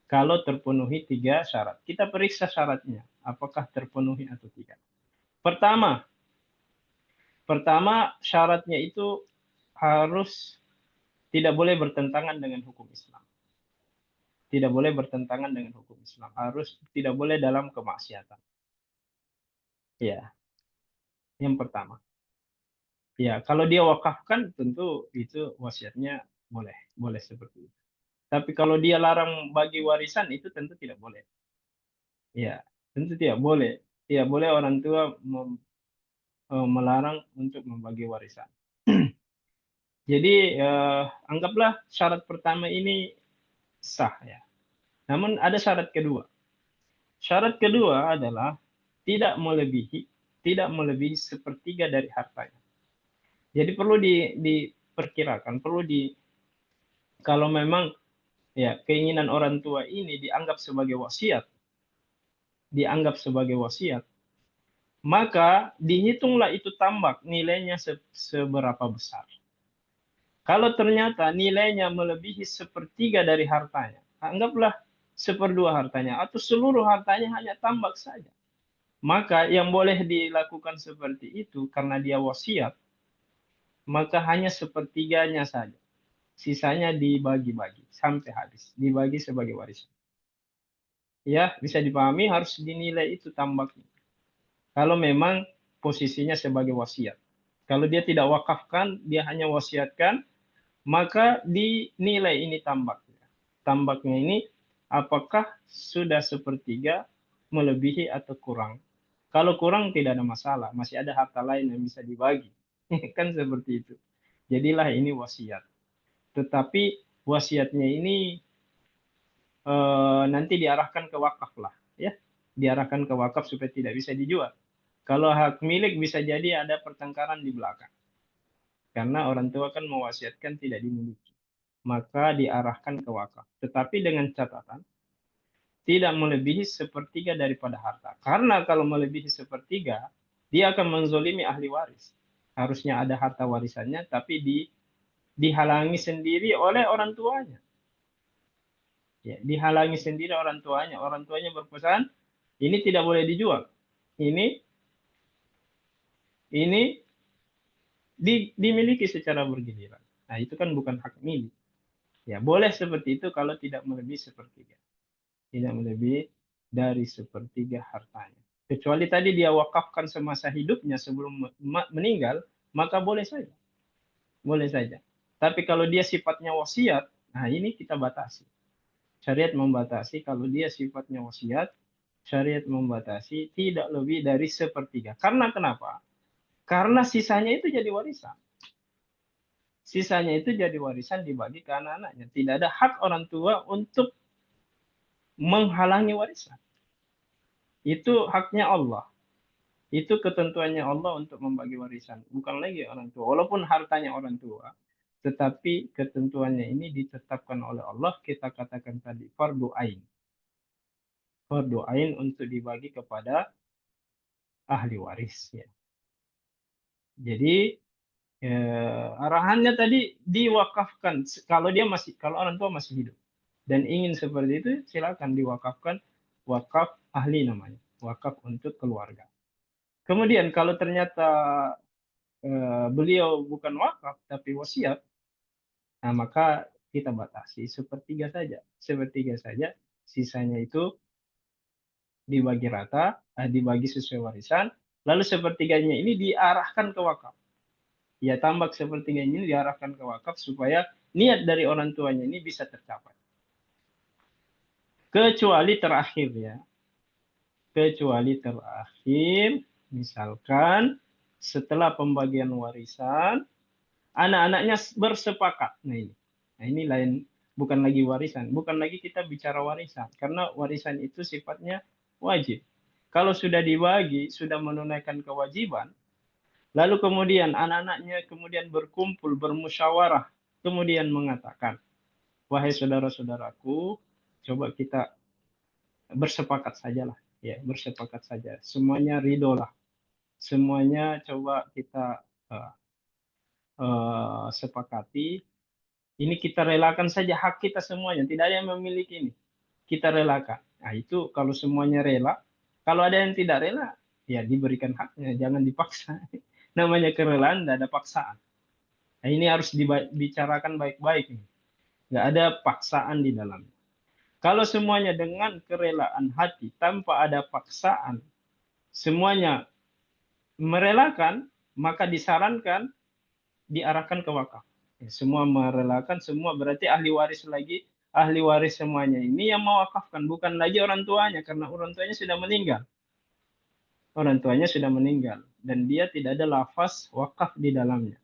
Kalau terpenuhi 3 syarat, kita periksa syaratnya, apakah terpenuhi atau tidak. Pertama, syaratnya itu harus tidak boleh bertentangan dengan hukum Islam. Tidak boleh bertentangan dengan hukum Islam. Harus tidak boleh dalam kemaksiatan. Ya, yang pertama. Ya, kalau dia wakafkan tentu itu wasiatnya boleh, boleh seperti itu. Tapi kalau dia larang bagi warisan itu tentu tidak boleh. Ya, tentu tidak boleh. Tidak boleh orang tua melarang untuk membagi warisan. Jadi anggaplah syarat pertama ini sah ya. Namun ada syarat kedua. Syarat kedua adalah tidak melebihi tidak melebihi sepertiga dari hartanya. Jadi perlu diperkirakan, kalau memang ya keinginan orang tua ini dianggap sebagai wasiat, maka dihitunglah itu tambak nilainya seberapa besar. Kalau ternyata nilainya melebihi sepertiga dari hartanya, anggaplah seperdua hartanya atau seluruh hartanya hanya tambak saja, maka yang boleh dilakukan seperti itu karena dia wasiat, maka hanya sepertiganya saja. Sisanya dibagi-bagi sampai habis, dibagi sebagai warisan. Ya, bisa dipahami harus dinilai itu tambaknya. Kalau memang posisinya sebagai wasiat. Kalau dia tidak wakafkan, dia hanya wasiatkan, maka dinilai ini tambaknya. Tambaknya ini apakah sudah sepertiga, melebihi atau kurang. Kalau kurang tidak ada masalah, masih ada harta lain yang bisa dibagi. Kan seperti itu. Jadilah ini wasiat. Tetapi wasiatnya ini nanti diarahkan ke wakaf lah, ya. Diarahkan ke wakaf supaya tidak bisa dijual. Kalau hak milik bisa jadi ada pertengkaran di belakang. Karena orang tua kan mewasiatkan tidak dimiliki. Maka diarahkan ke wakaf. Tetapi dengan catatan tidak melebihi sepertiga daripada harta. Karena kalau melebihi sepertiga, dia akan menzolimi ahli waris. Harusnya ada harta warisannya, tapi dihalangi sendiri oleh orang tuanya. Ya, dihalangi sendiri orang tuanya. Orang tuanya berpesan, ini tidak boleh dijual. Ini dimiliki secara bergiliran. Nah, itu kan bukan hak milik. Ya, boleh seperti itu kalau tidak melebihi sepertiga. Tidak melebihi dari sepertiga hartanya. Kecuali tadi dia wakafkan semasa hidupnya sebelum meninggal, maka boleh saja. Boleh saja. Tapi kalau dia sifatnya wasiat, nah ini kita batasi. Syariat membatasi kalau dia sifatnya wasiat, syariat membatasi tidak lebih dari sepertiga. Karena kenapa? Karena sisanya itu jadi warisan. Sisanya itu jadi warisan dibagi ke anak-anaknya. Tidak ada hak orang tua untuk menghalangi warisan. Itu haknya Allah. Itu ketentuannya Allah untuk membagi warisan. Bukan lagi orang tua. Walaupun hartanya orang tua, tetapi ketentuannya ini ditetapkan oleh Allah. Kita katakan tadi, fardu ain. Fardu ain untuk dibagi kepada ahli waris. Ya. Jadi arahannya tadi diwakafkan kalau dia masih kalau orang tua masih hidup dan ingin seperti itu silakan diwakafkan, wakaf ahli namanya, wakaf untuk keluarga. Kemudian kalau ternyata beliau bukan wakaf tapi wasiat, nah maka kita batasi sepertiga saja, sisanya itu dibagi rata, dibagi sesuai warisan, lalu sepertiganya ini diarahkan ke wakaf. Ya, tambak sepertiga ini diarahkan ke wakaf supaya niat dari orang tuanya ini bisa tercapai. Kecuali terakhir ya. Kecuali terakhir, misalkan setelah pembagian warisan, anak-anaknya bersepakat. Nah ini lain, bukan lagi warisan, bukan lagi kita bicara warisan, karena warisan itu sifatnya wajib. Kalau sudah dibagi, sudah menunaikan kewajiban, lalu kemudian anak-anaknya kemudian berkumpul, bermusyawarah, kemudian mengatakan, wahai saudara-saudaraku, coba kita bersepakat sajalah, ya bersepakat saja. Semuanya ridho lah, semuanya coba kita sepakati. Ini kita relakan saja hak kita semuanya, tidak ada yang memiliki ini. Kita relakan. Nah itu kalau semuanya rela, kalau ada yang tidak rela, ya diberikan haknya, jangan dipaksa. Namanya kerelaan, tidak ada paksaan. Nah, ini harus dibicarakan baik-baik. Nggak ada paksaan di dalamnya. Kalau semuanya dengan kerelaan hati, tanpa ada paksaan, semuanya merelakan, maka disarankan diarahkan ke wakaf. Ya, semua merelakan, semua berarti ahli waris lagi, ahli waris semuanya ini yang mewakafkan, bukan lagi orang tuanya, karena orang tuanya sudah meninggal. Orang tuanya sudah meninggal, dan dia tidak ada lafaz wakaf di dalamnya.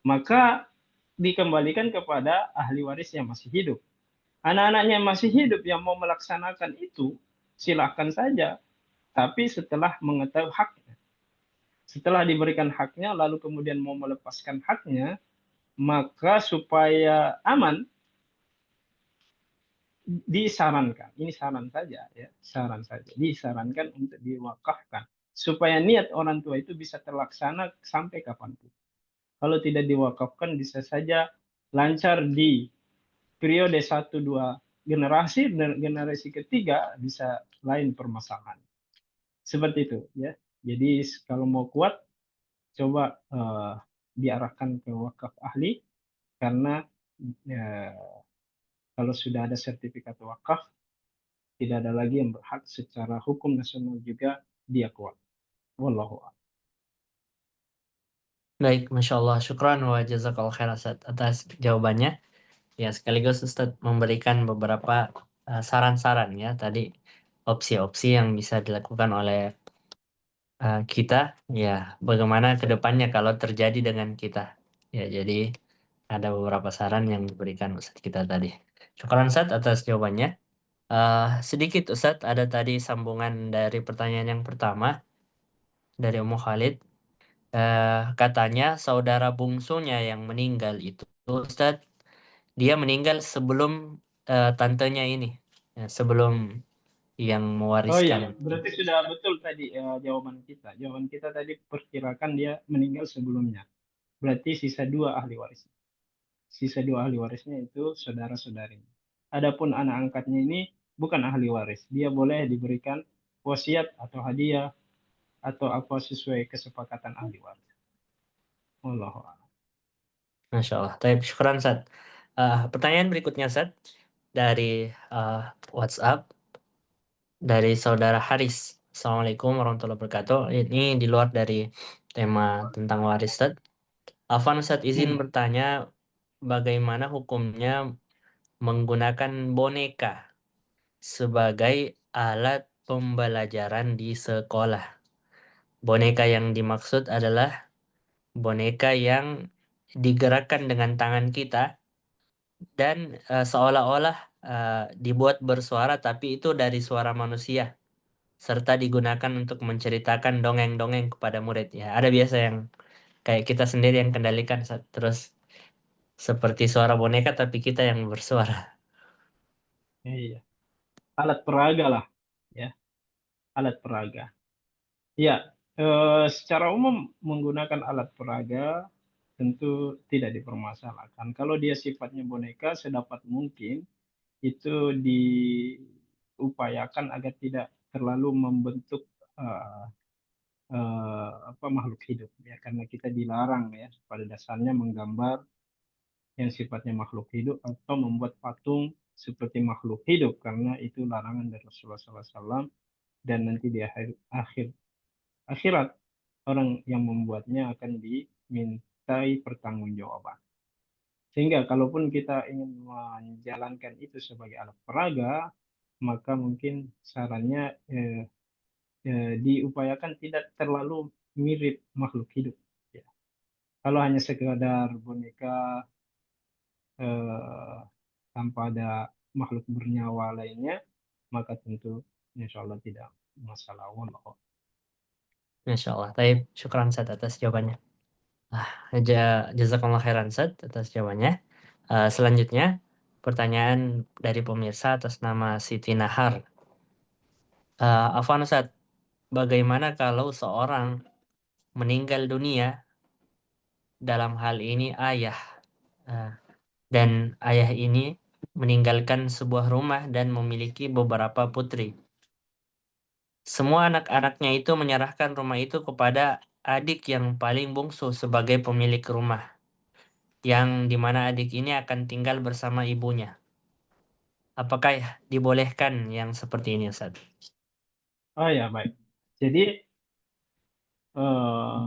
Maka dikembalikan kepada ahli waris yang masih hidup. Anak-anaknya masih hidup yang mau melaksanakan itu, silakan saja. Tapi setelah mengetahui haknya, setelah diberikan haknya, lalu kemudian mau melepaskan haknya, maka supaya aman, disarankan, ini saran saja ya, saran saja, disarankan untuk diwakafkan. Supaya niat orang tua itu bisa terlaksana sampai kapanpun. Kalau tidak diwakafkan, bisa saja lancar di periode 1-2 generasi, dan generasi ketiga bisa lain permasalahan. Seperti itu ya. Jadi kalau mau kuat, coba diarahkan ke wakaf ahli, karena ya, kalau sudah ada sertifikat wakaf, tidak ada lagi yang berhak secara hukum nasional juga dia kuat. Wallahu a'lam. Baik, Masya Allah. Syukran wa jazakallah khair Ustaz atas jawabannya. Ya, sekaligus Ustaz memberikan beberapa saran-saran ya tadi opsi-opsi yang bisa dilakukan oleh kita, ya bagaimana ke depannya kalau terjadi dengan kita. Ya, jadi ada beberapa saran yang diberikan Ustaz kita tadi. Syukran Ustaz atas jawabannya. Sedikit Ustadz, ada tadi sambungan dari pertanyaan yang pertama dari Ummu Khalid. Katanya saudara bungsunya yang meninggal itu, Ustadz, dia meninggal sebelum tantenya ini, ya, sebelum yang Oh iya, mewariskan. berarti sudah betul tadi jawaban kita. Jawaban kita tadi perkirakan dia meninggal sebelumnya. Berarti sisa dua ahli waris. Sisa dua ahli warisnya itu saudara-saudarinya. Adapun anak angkatnya ini bukan ahli waris. Dia boleh diberikan wasiat atau hadiah atau apa sesuai kesepakatan ahli waris. Wallahu a'lam. Masya Allah. Baik, syukran Ustadz. Pertanyaan berikutnya Ustadz dari uh, WhatsApp dari saudara Haris. Assalamualaikum warahmatullahi wabarakatuh. Ini di luar dari tema tentang waris Ustadz. Afan Ustadz izin Hmm. bertanya bagaimana hukumnya menggunakan boneka sebagai alat pembelajaran di sekolah. Boneka yang dimaksud adalah boneka yang digerakkan dengan tangan kita dan seolah-olah dibuat bersuara tapi itu dari suara manusia serta digunakan untuk menceritakan dongeng-dongeng kepada murid ya. Ada biasa yang kayak kita sendiri yang kendalikan terus seperti suara boneka tapi kita yang bersuara. Iya. Alat peraga lah, ya. Alat peraga. Ya, secara umum menggunakan alat peraga tentu tidak dipermasalahkan. Kalau dia sifatnya boneka, sedapat mungkin itu diupayakan agar tidak terlalu membentuk eh, apa makhluk hidup, ya, karena kita dilarang ya pada dasarnya menggambar yang sifatnya makhluk hidup atau membuat patung seperti makhluk hidup, karena itu larangan dari Rasulullah SAW. Dan nanti di akhirat orang yang membuatnya akan dimintai pertanggungjawaban. Sehingga kalaupun kita ingin menjalankan itu sebagai alat peraga, maka mungkin sarannya diupayakan tidak terlalu mirip makhluk hidup. Ya. Kalau hanya sekedar boneka eh, tanpa ada makhluk bernyawa lainnya, maka tentu insya Allah tidak masalah. Wallahu. Masya Allah. Taib, syukran Ustaz atas jawabannya. Ah, jazakallah khairan Ustaz atas jawabannya. Selanjutnya, pertanyaan dari pemirsa atas nama Siti Nahar. Afwan Ustaz, bagaimana kalau seorang meninggal dunia, dalam hal ini ayah, Ah, dan ayah ini meninggalkan sebuah rumah dan memiliki beberapa putri. Semua anak-anaknya itu menyerahkan rumah itu kepada adik yang paling bungsu sebagai pemilik rumah, yang dimana adik ini akan tinggal bersama ibunya. Apakah dibolehkan yang seperti ini, Ustaz? Oh ya, baik. Jadi eh,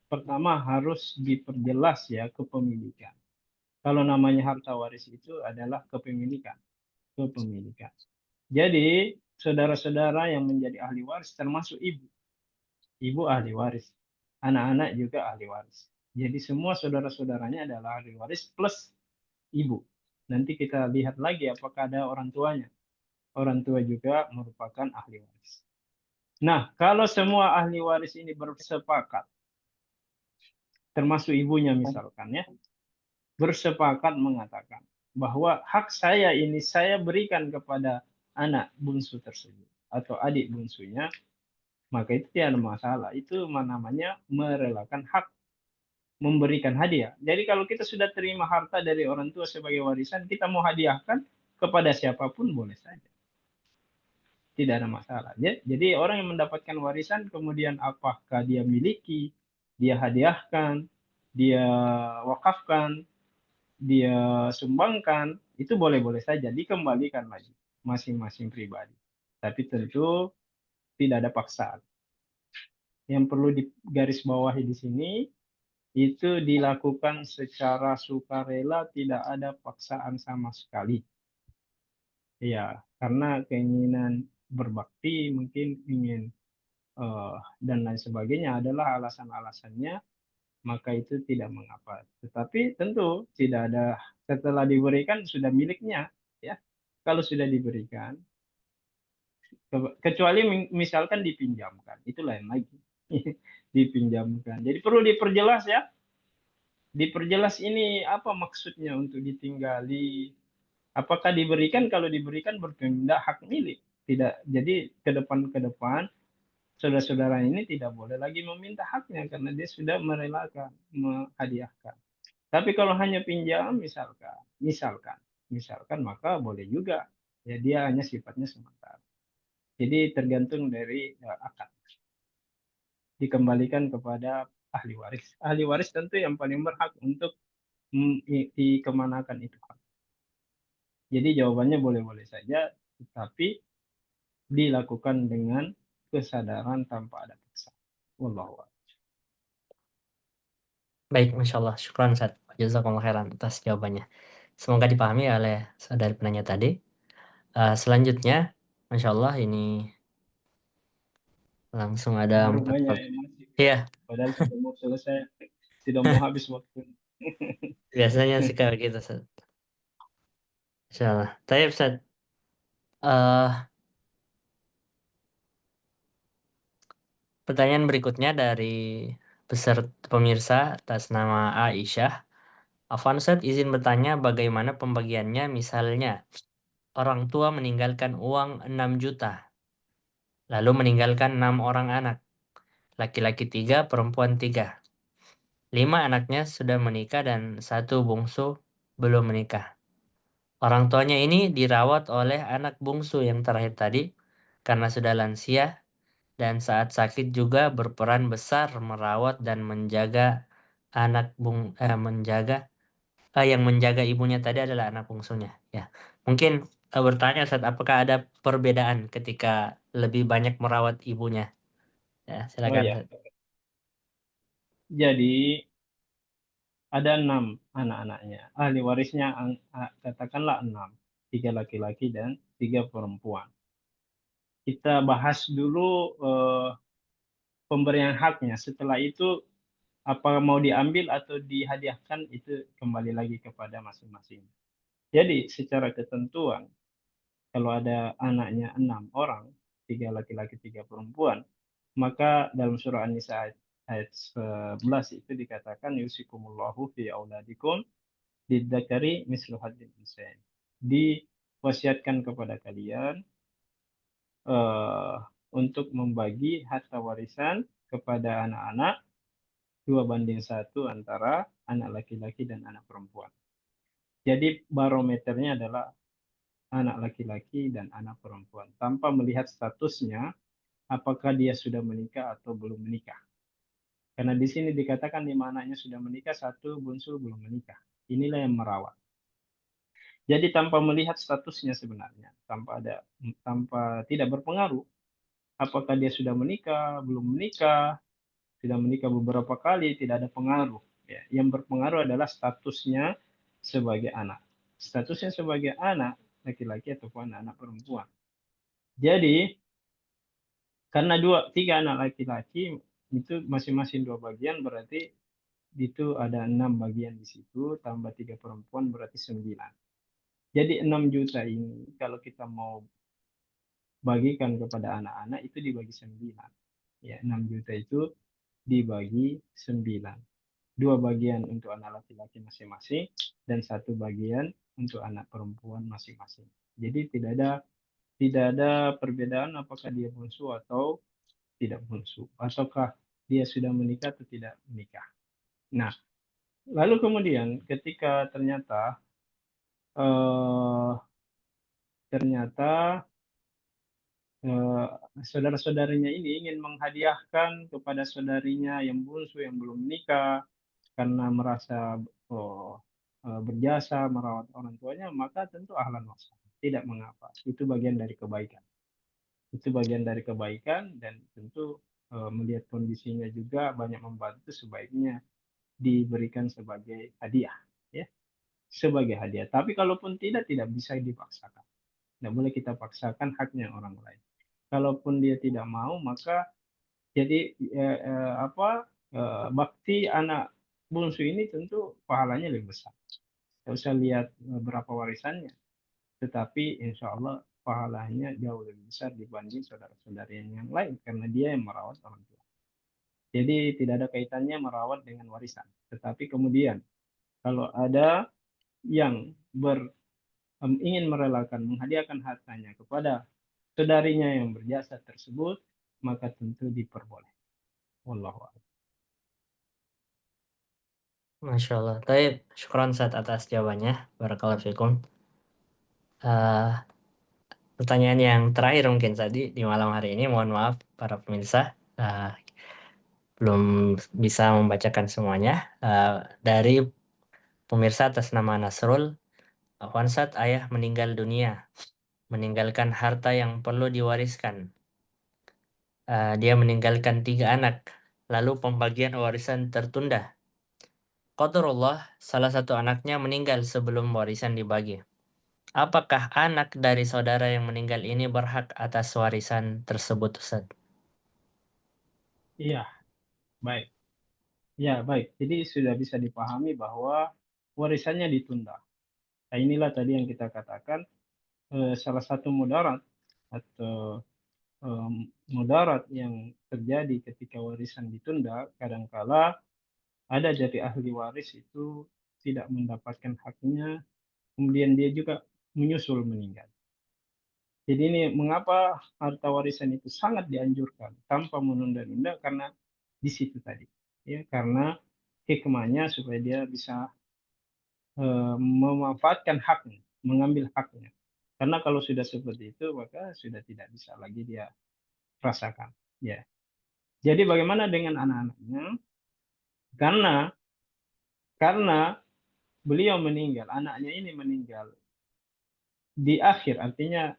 pertama harus diperjelas ya kepemilikan. Kalau namanya harta waris itu adalah kepemilikan, kepemilikan. Jadi saudara-saudara yang menjadi ahli waris termasuk ibu, ibu ahli waris, anak-anak juga ahli waris. Jadi semua saudara-saudaranya adalah ahli waris plus ibu. Nanti kita lihat lagi apakah ada orang tuanya. Orang tua juga merupakan ahli waris. Nah, kalau semua ahli waris ini bersepakat, termasuk ibunya misalkan ya, bersepakat mengatakan bahwa hak saya ini saya berikan kepada anak bungsu tersebut atau adik bungsunya, maka itu tidak ada masalah. Itu namanya merelakan hak, memberikan hadiah. Jadi kalau kita sudah terima harta dari orang tua sebagai warisan, kita mau hadiahkan kepada siapapun boleh saja. Tidak ada masalah. Ya. Jadi orang yang mendapatkan warisan kemudian apakah dia miliki, dia hadiahkan, dia wakafkan, dia sumbangkan, itu boleh-boleh saja dikembalikan lagi masing-masing pribadi. Tapi tentu tidak ada paksaan. Yang perlu digarisbawahi di sini itu dilakukan secara sukarela, tidak ada paksaan sama sekali. Ya, karena keinginan berbakti mungkin ingin dan lain sebagainya adalah alasan-alasannya, maka itu tidak mengapa. Tetapi tentu tidak ada setelah diberikan sudah miliknya, ya. Kalau sudah diberikan, kecuali misalkan dipinjamkan, itu lain lagi. Dipinjamkan. Jadi perlu diperjelas ya, diperjelas ini apa maksudnya untuk ditinggali. Apakah diberikan? Kalau diberikan berpindah hak milik. Tidak. Jadi ke depan saudara-saudara ini tidak boleh lagi meminta haknya karena dia sudah merelakan, menghadiahkan. Tapi kalau hanya pinjam misalkan, misalkan maka boleh juga. Ya dia hanya sifatnya sementara. Jadi tergantung dari akad. Dikembalikan kepada ahli waris. Ahli waris tentu yang paling berhak untuk dikemanakan itu. Jadi jawabannya boleh-boleh saja, tetapi dilakukan dengan kesadaran tanpa ada paksaan. Wallahu a'lam. Baik, Masya Allah. Syukran, Ustaz. Jazakallah khairan atas jawabannya. Semoga dipahami oleh saudari penanya tadi. Selanjutnya, Masya Allah, ini langsung ada Baru 4 banyak yang masih. Iya, Padahal sudah mau selesai, sudah mau habis waktu. biasanya sih kayak gitu, Ustaz. Masya Allah. Tapi, Ustaz, eh, pertanyaan berikutnya dari peserta pemirsa atas nama Aisyah. Afwan, Ustaz, izin bertanya bagaimana pembagiannya, misalnya orang tua meninggalkan uang 6 juta, lalu meninggalkan 6 orang anak, laki-laki 3, perempuan 3. 5 anaknya sudah menikah dan satu bungsu belum menikah. Orang tuanya ini dirawat oleh anak bungsu yang terakhir tadi karena sudah lansia dan saat sakit juga berperan besar merawat dan menjaga menjaga yang menjaga ibunya tadi adalah anak bungsunya. Ya, mungkin bertanya Ustaz, apakah ada perbedaan ketika lebih banyak merawat ibunya? Ya, Oh silakan ya, Ustaz. jadi ada 6 anak-anaknya. Ahli warisnya katakanlah 6, 3 laki-laki dan 3 perempuan. Kita bahas dulu pemberian haknya. Setelah itu apa mau diambil atau dihadiahkan itu kembali lagi kepada masing-masing. Jadi secara ketentuan kalau ada anaknya 6 orang, 3 laki-laki, 3 perempuan, maka dalam surah An-Nisa ayat 11 itu dikatakan yusikumullahu fi auladikum lidzakari mislu hadzil unsayain. Diwasiatkan kepada kalian eh, untuk membagi harta warisan kepada anak-anak 2:1 antara anak laki-laki dan anak perempuan. Jadi barometernya adalah anak laki-laki dan anak perempuan tanpa melihat statusnya apakah dia sudah menikah atau belum menikah. Karena di sini dikatakan 5 anaknya sudah menikah, satu bungsu belum menikah. Inilah yang merawat. Jadi tanpa melihat statusnya sebenarnya, tanpa tidak berpengaruh apakah dia sudah menikah, belum menikah, sudah menikah beberapa kali, tidak ada pengaruh. Ya. Yang berpengaruh adalah statusnya sebagai anak. Statusnya sebagai anak, laki-laki ataupun anak perempuan. Jadi, karena 3 anak laki-laki, itu masing-masing 2 bagian, berarti itu ada 6 bagian di situ, tambah 3 perempuan berarti 9. Jadi 6 juta ini, kalau kita mau bagikan kepada anak-anak, itu dibagi 9. Ya, 6 juta itu dibagi 9. 2 bagian untuk anak laki-laki masing-masing dan 1 bagian untuk anak perempuan masing-masing. Jadi tidak ada perbedaan apakah dia bungsu atau tidak bungsu, ataukah dia sudah menikah atau tidak menikah. Nah, lalu kemudian ketika ternyata eh, ternyata eh, saudara-saudarinya ini ingin menghadiahkan kepada saudarinya yang bungsu yang belum menikah, karena merasa oh, berjasa merawat orang tuanya, maka tentu ahlan wa sahlan. Tidak mengapa. Itu bagian dari kebaikan. Itu bagian dari kebaikan dan tentu melihat kondisinya juga banyak membantu, sebaiknya diberikan sebagai hadiah, ya, sebagai hadiah. Tapi kalaupun tidak bisa dipaksakan. Tidak boleh kita paksakan haknya orang lain. Kalaupun dia tidak mau, maka jadi bakti anak bungsu ini tentu pahalanya lebih besar. Tidak usah lihat berapa warisannya, tetapi insya Allah pahalanya jauh lebih besar dibanding saudara-saudaranya yang lain karena dia yang merawat orang tua. Jadi tidak ada kaitannya merawat dengan warisan. Tetapi kemudian kalau ada yang ingin merelakan menghadiahkan hartanya kepada saudarinya yang berjasa tersebut, maka tentu diperbolehkan. Wallahu a'lam. Masya Allah. Tapi syukran Ustaz atas jawabannya. Barakallahu fikum. Eh, Pertanyaan yang terakhir mungkin tadi di malam hari ini, mohon maaf para pemirsa, eh, belum bisa membacakan semuanya. Eh, dari pemirsa atas nama Nasrul, Wansat ayah meninggal dunia, meninggalkan harta yang perlu diwariskan. Dia meninggalkan 3 anak, lalu pembagian warisan tertunda. Qadarullah, salah satu anaknya meninggal sebelum warisan dibagi. Apakah anak dari saudara yang meninggal ini berhak atas warisan tersebut, Ustaz? Iya, baik. Ya, baik. Jadi sudah bisa dipahami bahwa warisannya ditunda. Nah, inilah tadi yang kita katakan salah satu mudarat atau mudarat yang terjadi ketika warisan ditunda, kadangkala ada jadi ahli waris itu tidak mendapatkan haknya, kemudian dia juga menyusul meninggal. Jadi ini mengapa harta warisan itu sangat dianjurkan tanpa menunda-nunda karena di situ tadi, ya, karena hikmahnya supaya dia bisa memanfaatkan haknya, mengambil haknya. Karena kalau sudah seperti itu maka sudah tidak bisa lagi dia rasakan. Ya. Jadi bagaimana dengan anak-anaknya? Karena karena beliau meninggal, anaknya ini meninggal di akhir, artinya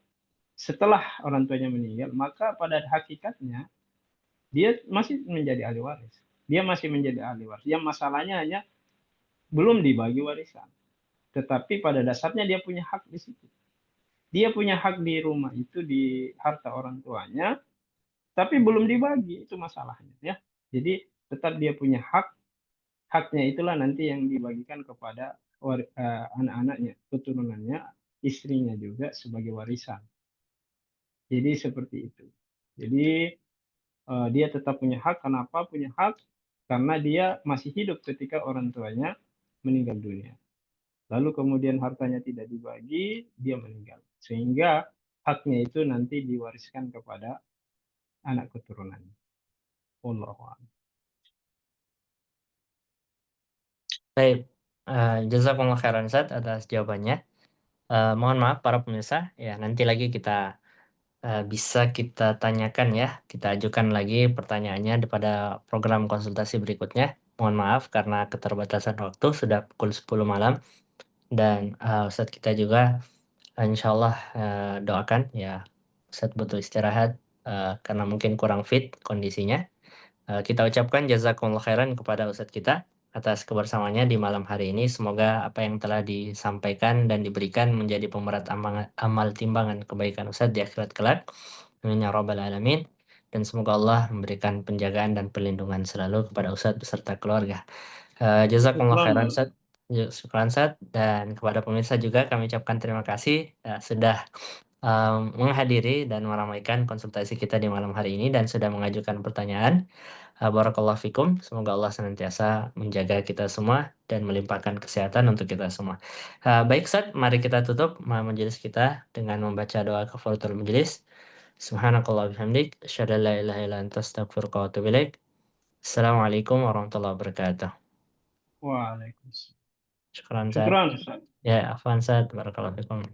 setelah orang tuanya meninggal, maka pada hakikatnya dia masih menjadi ahli waris. Dia masih menjadi ahli waris. Yang masalahnya hanya belum dibagi warisan. Tetapi pada dasarnya dia punya hak di situ. Dia punya hak di rumah itu, di harta orang tuanya, tapi belum dibagi, itu masalahnya, ya. Jadi tetap dia punya hak, haknya itulah nanti yang dibagikan kepada anak-anaknya, keturunannya, istrinya juga sebagai warisan. Jadi seperti itu. Jadi dia tetap punya hak. Kenapa punya hak? Karena dia masih hidup ketika orang tuanya meninggal dunia. Lalu kemudian hartanya tidak dibagi, dia meninggal. Sehingga haknya itu nanti diwariskan kepada anak keturunannya. Wallahu a'lam. Baik, jazakumullah khairan Ustaz atas jawabannya. Mohon maaf para pemirsa, ya nanti lagi bisa kita tanyakan ya, kita ajukan lagi pertanyaannya pada program konsultasi berikutnya. Mohon maaf karena keterbatasan waktu sudah pukul 10 malam dan Ustadz kita juga insya Allah doakan ya Ustadz butuh istirahat karena mungkin kurang fit kondisinya. Kita ucapkan jazakumullah khairan kepada Ustadz kita atas kebersamaannya di malam hari ini. Semoga apa yang telah disampaikan dan diberikan menjadi pemerat amal timbangan kebaikan Ustadz di akhirat kelak. Amin ya rabbal alamin. Dan semoga Allah memberikan penjagaan dan perlindungan selalu kepada Ustadz beserta keluarga. Jazakumullah Syukran, khairan Bang. Ustadz. Syukran Ustadz. Dan kepada pemirsa juga kami ucapkan terima kasih sudah menghadiri dan meramaikan konsultasi kita di malam hari ini dan sudah mengajukan pertanyaan. Barakallahu fikum. Semoga Allah senantiasa menjaga kita semua dan melimpahkan kesehatan untuk kita semua. Baik, Ustaz, mari kita tutup majelis kita dengan membaca doa kafaratul majelis. Subhanakallah bihamdik. Asyhadu an la ilaha illa anta astaghfiruka wa atubu ilaik. Assalamualaikum warahmatullahi wabarakatuh. Waalaikumsalam. Syukran, Ustaz. Syukran, Ustaz. Ya, afwan, Ustaz. Barakallahu fikum.